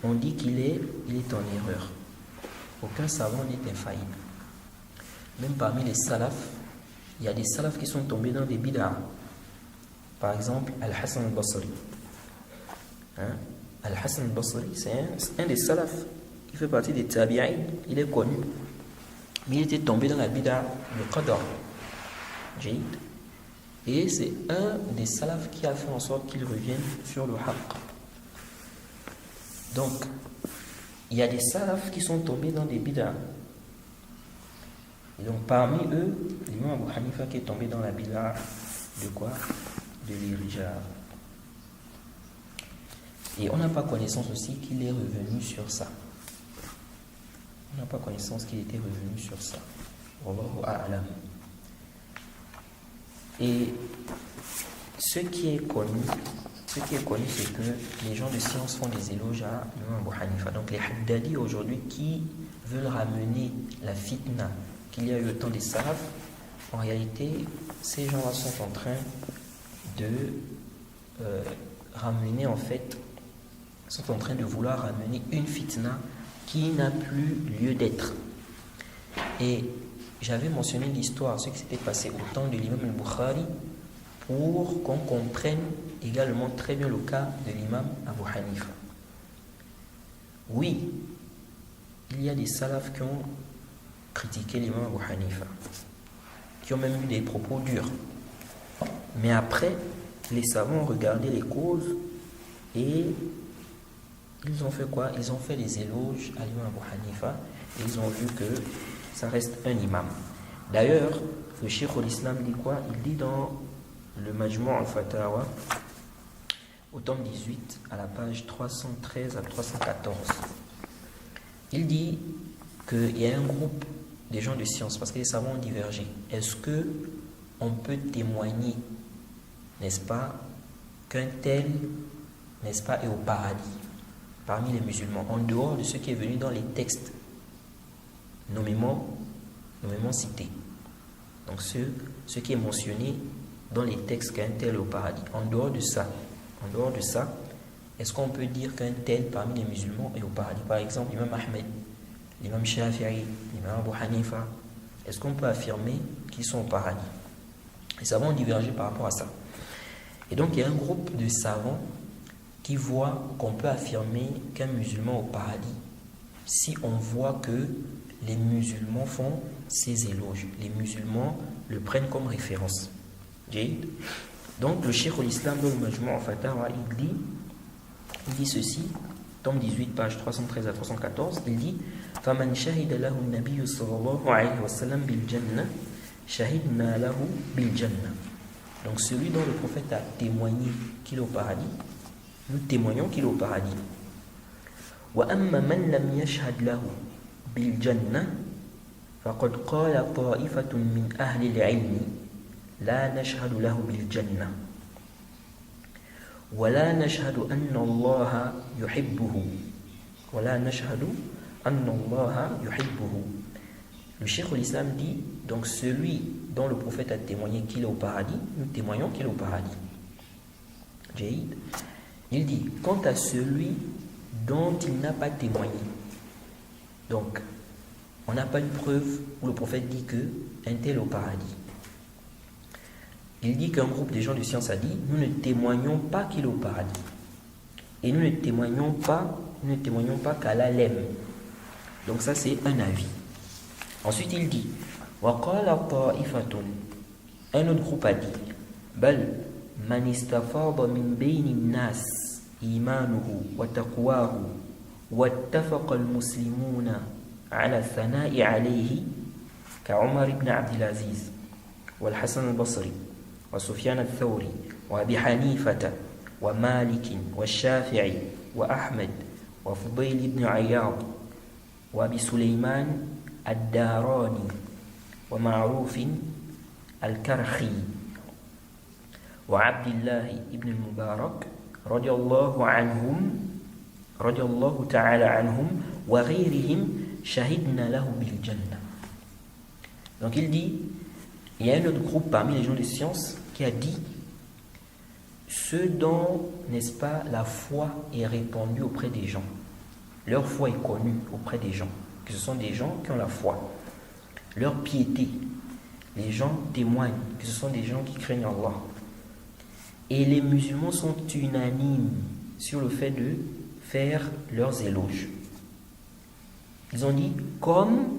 on dit qu'il est en erreur. Aucun savant n'est infaillible. Même parmi les salafs, il y a des salafs qui sont tombés dans des bid'ah. Par exemple, Al-Hassan al-Basri. Al-Hassan al-Basri, c'est un des salafs qui fait partie des tabi'in. Il est connu. Mais il était tombé dans la bid'ah de Qadar. Jaïd. Et c'est un des salafs qui a fait en sorte qu'il revienne sur le haqq. Donc, il y a des salafs qui sont tombés dans des bid'ah. Et donc, parmi eux, l'imam Abu Hanifa qui est tombé dans la bid'ah de quoi? De l'irja. Et on n'a pas connaissance aussi qu'il est revenu sur ça. On n'a pas connaissance qu'il était revenu sur ça. Wallahu a'lam. Et ce qui est connu, c'est que les gens de science font des éloges à l'imam Abu Hanifa. Donc les Haddadi aujourd'hui qui veulent ramener la fitna qu'il y a eu au temps des salafs, en réalité, ces gens-là sont en train de ramener en fait, sont en train de vouloir ramener une fitna qui n'a plus lieu d'être. Et j'avais mentionné l'histoire, ce qui s'était passé au temps de l'imam al-Bukhari, pour qu'on comprenne également très bien le cas de l'imam Abu Hanifa. Oui, il y a des salafs qui ont critiqué l'imam Abu Hanifa, qui ont même eu des propos durs. Mais après, les savants ont regardé les causes et ils ont fait quoi? Ils ont fait les éloges à l'imam Abu Hanifa et ils ont vu que ça reste un imam. D'ailleurs, le Cheikh al-Islam dit quoi? Il dit dans le Majmu' al-Fatawa, au tome 18, à la page 313 à 314, il dit qu'il y a un groupe des gens de science, parce que les savants ont divergé. Est-ce que on peut témoigner, n'est-ce pas, qu'un tel, n'est-ce pas, est au paradis parmi les musulmans, en dehors de ce qui est venu dans les textes nommément cités. Donc ce qui est mentionné dans les textes qu'un tel est au paradis. En dehors de ça, est-ce qu'on peut dire qu'un tel parmi les musulmans est au paradis? Par exemple, l'imam Ahmed, l'imam Shafi'i, l'imam Abu Hanifa, est-ce qu'on peut affirmer qu'ils sont au paradis? Les savants ont divergé par rapport à ça. Et donc, il y a un groupe de savants qui voient qu'on peut affirmer qu'un musulman est au paradis si on voit que les musulmans font ces éloges. Les musulmans le prennent comme référence. Donc le Cheikh al-Islam dans le Majmu' al-Fatawa, il dit ceci, tome 18, page 313 à 314, il dit فَمَنْ شَهِدَ لَهُ النَّبِيُّ صَلَّى اللَّهُ عَلَيْهِ وَسَلَّمَ بِالْجَنَّةِ شَهِدْنَا لَهُ بِالْجَنَّةِ. Donc celui dont le prophète a témoigné qu'il est au paradis, nous témoignons qu'il est au paradis. وَأَمَّا مَنْ لَمْ يَشْهَدْ لَهُ بِالْجَنَّةِ فَقَدْ قَالَ طَائِفَةٌ مِنْ أَهْلِ الْعِلْمِ لَا نَشْهَدُ لَهُ بِالْجَنَّةِ وَلَا نَشْهَدُ أَنَّ اللَّهَ يُحِبُّهُ وَلَا نَشْهَدُ أَنَّ اللَّهَ يُحِبُّهُ. Le Cheikh al-Islam dit, donc celui dont le prophète a témoigné qu'il est au paradis, nous témoignons qu'il est au paradis. Il dit, quant à celui dont il n'a pas témoigné, donc on n'a pas une preuve où le prophète dit qu'un tel est au paradis. Il dit qu'un groupe de gens de science a dit, nous ne témoignons pas qu'il est au paradis. Et nous ne témoignons pas qu'Allah l'aime. Donc ça c'est un avis. Ensuite il dit, وَقَالَ طَائِفَةٌ, un autre groupe a dit, بَلْ مَنِ اسْتَفَاضَ مِنْ بَيْنِ النَّاسِ إِيمَانُهُ وَتَقْوَاهُ وَاتَّفَقَ الْمُسْلِمُونَ على الثناء عليه كعمر بن عبد العزيز والحسن البصري وسفيان الثوري وأبي حنيفة ومالك والشافعي وأحمد وفضيل بن عياض وأبي سليمان الداراني ومعروف الكرخي وعبد الله بن المبارك رضي الله تعالى عنهم وغيرهم شهدنا له بالجنة. Donc il dit, il y a un autre groupe parmi les gens de science qui a dit, ceux dont, n'est-ce pas, la foi est répandue auprès des gens, leur foi est connue auprès des gens, que ce sont des gens qui ont la foi, leur piété, les gens témoignent que ce sont des gens qui craignent Allah. Et les musulmans sont unanimes sur le fait de faire leurs éloges. Ils ont dit, comme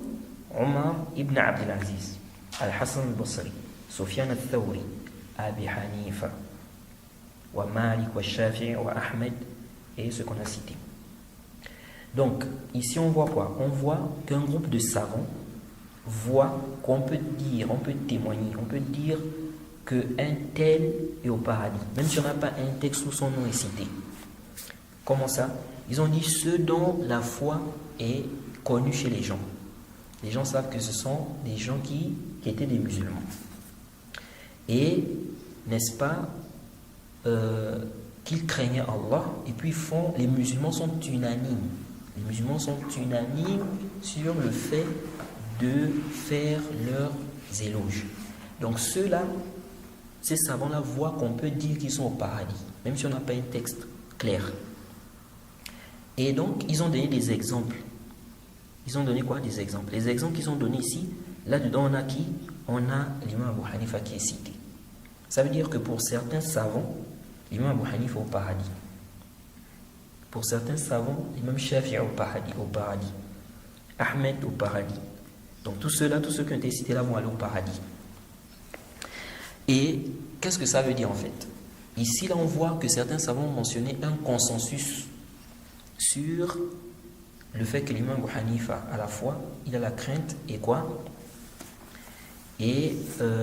Omar ibn Abdelaziz, Al-Hassan al-Basri, Sufyan al-Thawri, Abi Hanifa, wa Malik, wa Shafi'i, wa Ahmed, et ce qu'on a cité. Donc, ici on voit quoi? On voit qu'un groupe de savants voit qu'on peut dire, on peut témoigner, on peut dire qu'un tel est au paradis, même si on n'a pas un texte où son nom est cité. Comment ça? Ils ont dit ceux dont la foi est connue chez les gens. Les gens savent que ce sont des gens qui étaient des musulmans. Et, n'est-ce pas, qu'ils craignaient Allah, et puis les musulmans sont unanimes. Les musulmans sont unanimes sur le fait de faire leurs éloges. Donc ceux-là, ces savants-là voient qu'on peut dire qu'ils sont au paradis, même si on n'a pas un texte clair. Et donc, ils ont donné des exemples. Ils ont donné quoi? Des exemples. Les exemples qu'ils ont donnés ici, là-dedans, on a qui? On a l'imam Abu Hanifa qui est cité. Ça veut dire que pour certains savants, l'imam Abu Hanifa est au paradis. Pour certains savants, l'imam Shafi'i est au paradis. Ahmed au paradis. Donc tous ceux qui ont été cités là vont aller au paradis. Et qu'est-ce que ça veut dire en fait? Ici, là, on voit que certains savants ont mentionné un consensus sur le fait que l'imam Abu Hanifa, à la fois, il a la crainte et quoi? Et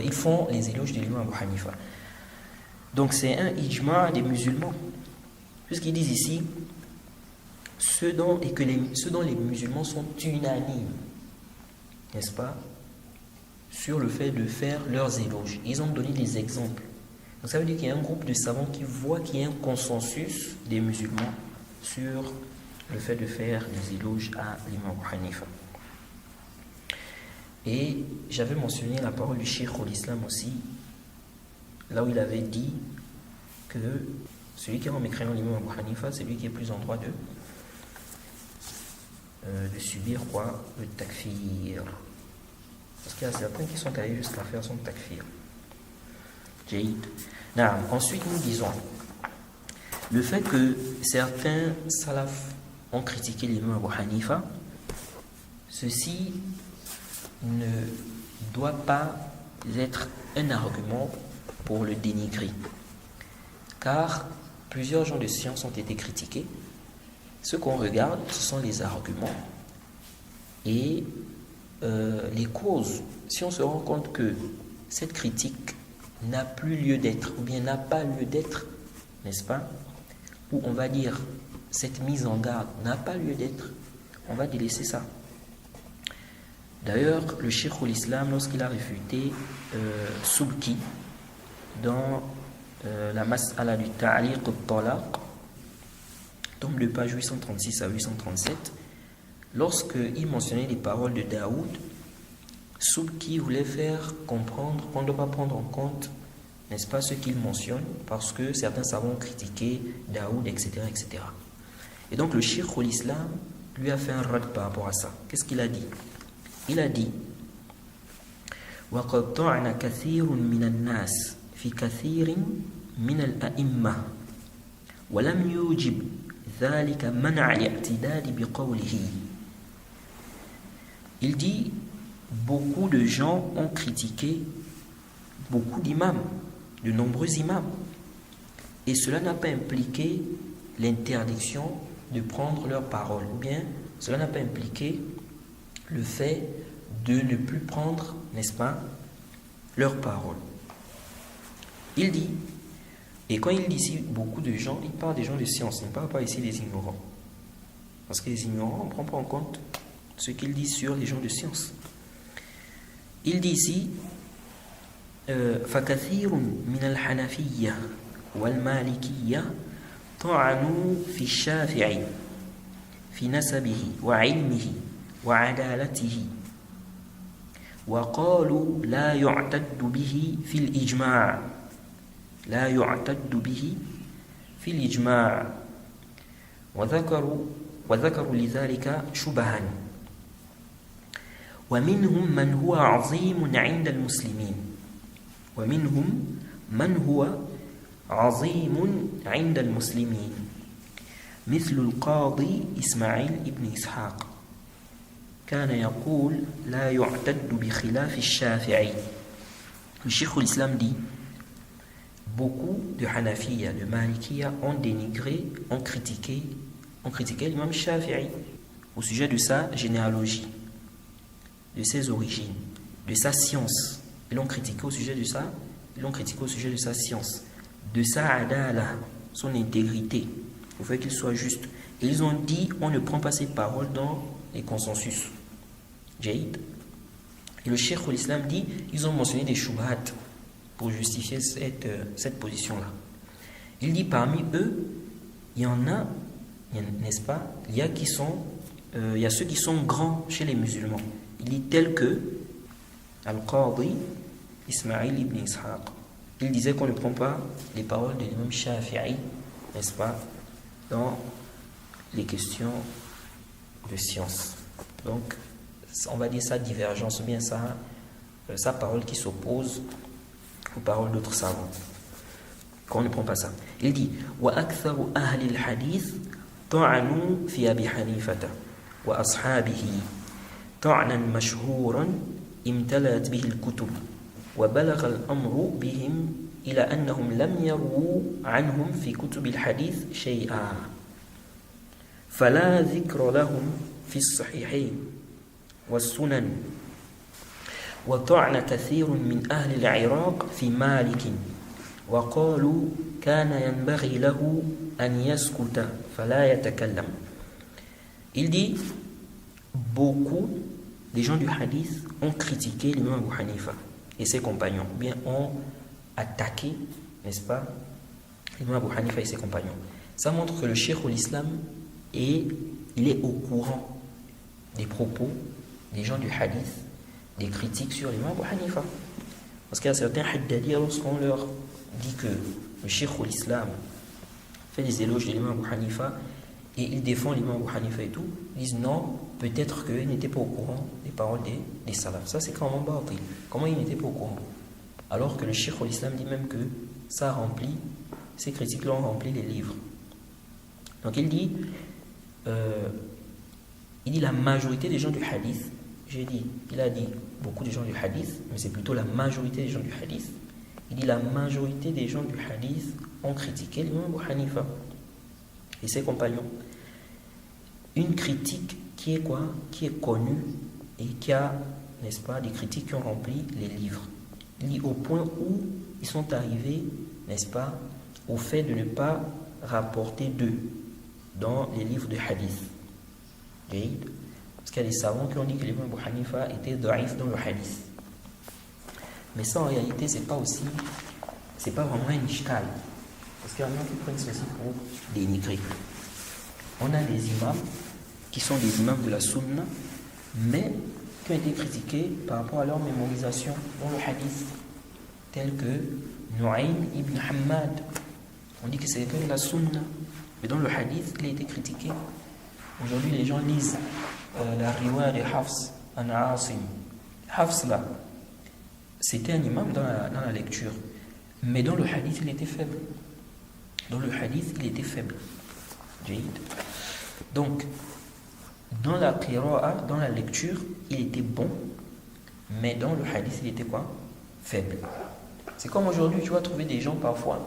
ils font les éloges de l'imam Abu Hanifa. Donc c'est un ijma des musulmans. Puisqu'ils disent ici, ceux dont les musulmans sont unanimes, n'est-ce pas, sur le fait de faire leurs éloges. Ils ont donné des exemples. Donc ça veut dire qu'il y a un groupe de savants qui voient qu'il y a un consensus des musulmans sur le fait de faire des éloges à l'imam Abu Hanifa. Et j'avais mentionné la parole du Cheikh al-Islam aussi, là où il avait dit que celui qui est en mécréant l'imam Abu Hanifa, c'est lui qui est plus en droit de subir quoi? Le takfir. Parce qu'il y a certains qui sont allés jusqu'à faire son takfir. Ensuite, nous disons le fait que certains salafs ont critiqué l'imam Abu Hanifa, ceci ne doit pas être un argument pour le dénigrer. Car plusieurs gens de science ont été critiqués. Ce qu'on regarde, ce sont les arguments et les causes. Si on se rend compte que cette critique n'a plus lieu d'être, ou bien n'a pas lieu d'être, n'est-ce pas? Ou on va dire, cette mise en garde n'a pas lieu d'être, on va délaisser ça. D'ailleurs, le Cheikh al-Islam, lorsqu'il a réfuté Subki dans la Mas'ala du Ta'liq al-Talaq, tombe de page 836 à 837, lorsqu'il mentionnait les paroles de Daoud, Subki voulait faire comprendre qu'on ne doit pas prendre en compte, n'est-ce pas, ce qu'il mentionne, parce que certains savants ont critiqué Daoud, etc., etc. Et donc le Cheikh al-Islam lui a fait un rad par rapport à ça. Qu'est-ce qu'il a dit? Il a dit وَقَدْ طَعْنَ كَثِيرٌ مِنَ النَّاسِ فِي كَثِيرٍ مِنَ الْأَئِمَّةِ وَلَمْ يُوجِبْ ذَلِكَ مَنْعَ الْاعْتِدَادِ بِقَوْلِهِ. Il dit, beaucoup de gens ont critiqué beaucoup d'imams, de nombreux imams, et cela n'a pas impliqué l'interdiction de prendre leurs paroles, ou bien cela n'a pas impliqué le fait de ne plus prendre, n'est-ce pas, leurs paroles. Il dit, et quand il dit ici beaucoup de gens, il parle des gens de science, il ne parle pas ici des ignorants. Parce que les ignorants, on ne prend pas en compte ce qu'il dit sur les gens de science. Il dit ici, فَكَثِيرٌ مِنَ الْحَنَفِيَّةِ وَالْمَالِكِيَّةِ طَعَنُوا فِي الشَّافِعِ في نسبه وعلمه وعدالته وقالوا لا يعتد به في الإجماع وذكروا لذلك شبها ومنهم من هو عظيم عند المسلمين مثل القاضي إسماعيل ابن إسحاق كان يقول لا يعتد بخلاف الشافعي. Le Cheikh al-Islam dit, beaucoup de Hanafiya, de Malikiya ont dénigré, ont critiqué l'imam Shafi'i au sujet de sa généalogie, de ses origines, de sa science. Ils l'ont critiqué au sujet de ça, de sa science, de sa adala, son intégrité, au fait qu'il soit juste. Et ils ont dit, on ne prend pas ses paroles dans les consensus. Jaïd. Et le Cheikh al-Islam dit, ils ont mentionné des shubhat pour justifier cette position-là. Il dit, parmi eux, il y en a, n'est-ce pas, il y a ceux qui sont grands chez les musulmans. Il dit tel que Al-Qadi Ismail ibn Ishaq. Il disait qu'on ne prend pas les paroles de l'imam Shafi'i, n'est-ce pas, dans les questions de science. Donc, on va dire sa divergence, ou bien sa parole qui s'oppose aux paroles d'autres savants. Qu'on ne prend pas ça. Il dit وَأَكْثَرُ أَهْلِ الْحَدِيثِ طَعَنُوا فِي أَبِي حَنِيفَةَ وَأَصْحَابِهِ طَعْنًا مَشْهُورًا امتلأت به الكتب وبلغ الأمر بهم إلى أنهم لم يروا عنهم في كتب الحديث شيئا فلا ذكر لهم في الصحيحين والسنن وطعن كثير من أهل العراق في مالك وقالوا كان ينبغي له أن يسكت فلا يتكلم. Il dit, beaucoup des gens du hadith ont critiqué l'imam Abu Hanifa et ses compagnons, ou bien ont attaqué, n'est-ce pas, l'imam Abu Hanifa et ses compagnons. Ça montre que le Cheikh al-Islam il est au courant des propos des gens du hadith, des critiques sur l'imam Abu Hanifa. Parce qu'il y a certains haddadirs, lorsqu'on leur dit que le Cheikh al-Islam fait des éloges de l'imam Abu Hanifa et il défend l'imam Abu Hanifa et tout, ils disent non, peut-être qu'il n'était pas au courant des paroles des salafs. Ça, c'est quand même batil. Comment il n'était pas au courant? Alors que le Cheikh al-Islam dit même que ça remplit, ces critiques-là ont rempli les livres. Donc il dit, Il dit la majorité des gens du hadith. Il a dit beaucoup de gens du hadith, mais c'est plutôt la majorité des gens du hadith. Il dit la majorité des gens du hadith ont critiqué l'imam Abu Hanifa et ses compagnons. Une critique qui est quoi? Qui est connue et qui a, n'est-ce pas, des critiques qui ont rempli les livres. Il dit au point où ils sont arrivés, n'est-ce pas, au fait de ne pas rapporter d'eux dans les livres de hadith. Parce qu'il y a des savants qui ont dit que l'imam Abu Hanifa était da'if dans le hadith. Mais ça en réalité, c'est pas vraiment un ishtal. Parce qu'il y en a qui prennent ceci pour dénigrer. On a des imams qui sont des imams de la sunna, mais qui ont été critiqués par rapport à leur mémorisation dans le hadith, tel que Nu'aym ibn Hammad. On dit que c'est quelqu'un de la sunna, mais dans le hadith, il a été critiqué. Aujourd'hui, les gens lisent la riwaya de Hafs an Asim. Hafs là, c'était un imam dans la lecture, mais dans le hadith, il était faible. Dans le hadith, il était faible. Donc, dans la qira'a, dans la lecture, il était bon, mais dans le hadith, il était quoi? Faible. C'est comme aujourd'hui, tu vas trouver des gens parfois,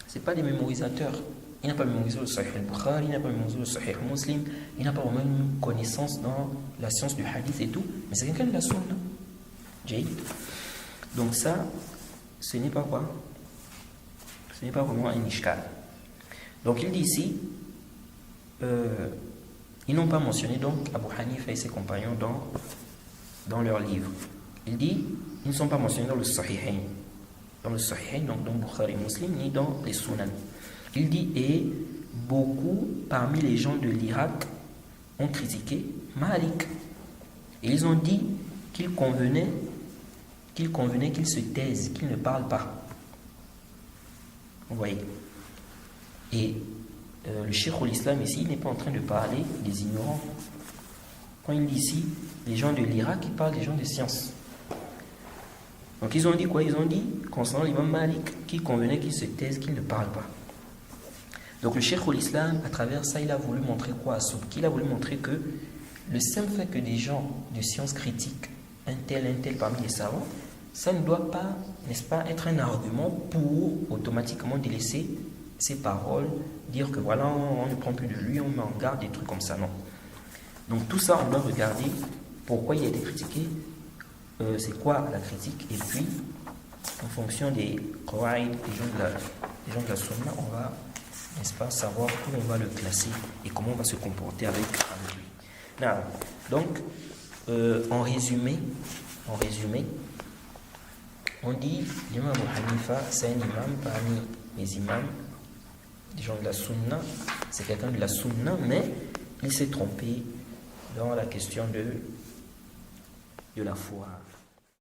c'est pas des mémorisateurs. Il n'a pas mémorisé le Sahih al-Bukhari, il n'a pas mémorisé le Sahih Muslim, il n'a pas vraiment une connaissance dans la science du hadith et tout, mais c'est quelqu'un de la sunna. Donc ça, ce n'est pas quoi? Ce n'est pas vraiment un ishkal. Donc il dit ici, ils n'ont pas mentionné donc Abu Hanifa et ses compagnons dans leur livre. Il dit, ils ne sont pas mentionnés dans le Sahihain. Dans le Sahihain, donc dans Bukhari Muslim, ni dans les Sunan. Il dit, et beaucoup parmi les gens de l'Irak ont critiqué Malik. Et ils ont dit qu'il convenait qu'il se taise, qu'il ne parle pas. Vous voyez. Et le Cheikh al-Islam ici, il n'est pas en train de parler des ignorants. Quand il dit ici, les gens de l'Irak, il parle des gens de science. Donc ils ont dit quoi? Ils ont dit, concernant l'imam Malik, qu'il convenait qu'il se taise, qu'il ne parle pas. Donc le Cheikh al-Islam, à travers ça, il a voulu montrer quoi à Subki? Il a voulu montrer que le simple fait que des gens de science critiquent un tel parmi les savants, ça ne doit pas, n'est-ce pas, être un argument pour automatiquement délaisser ses paroles, dire que voilà, on ne prend plus de lui, on met en garde, des trucs comme ça, non. Donc tout ça, on doit regarder pourquoi il a été critiqué, c'est quoi la critique, et puis, en fonction des qawaïd, des gens de la sunna, on va, n'est-ce pas, savoir où on va le classer et comment on va se comporter avec lui. Now, donc, en résumé, on dit l'imam Abu Hanifa, c'est un imam parmi les imams des gens de la sunna, c'est quelqu'un de la sunna, mais il s'est trompé dans la question de la foi.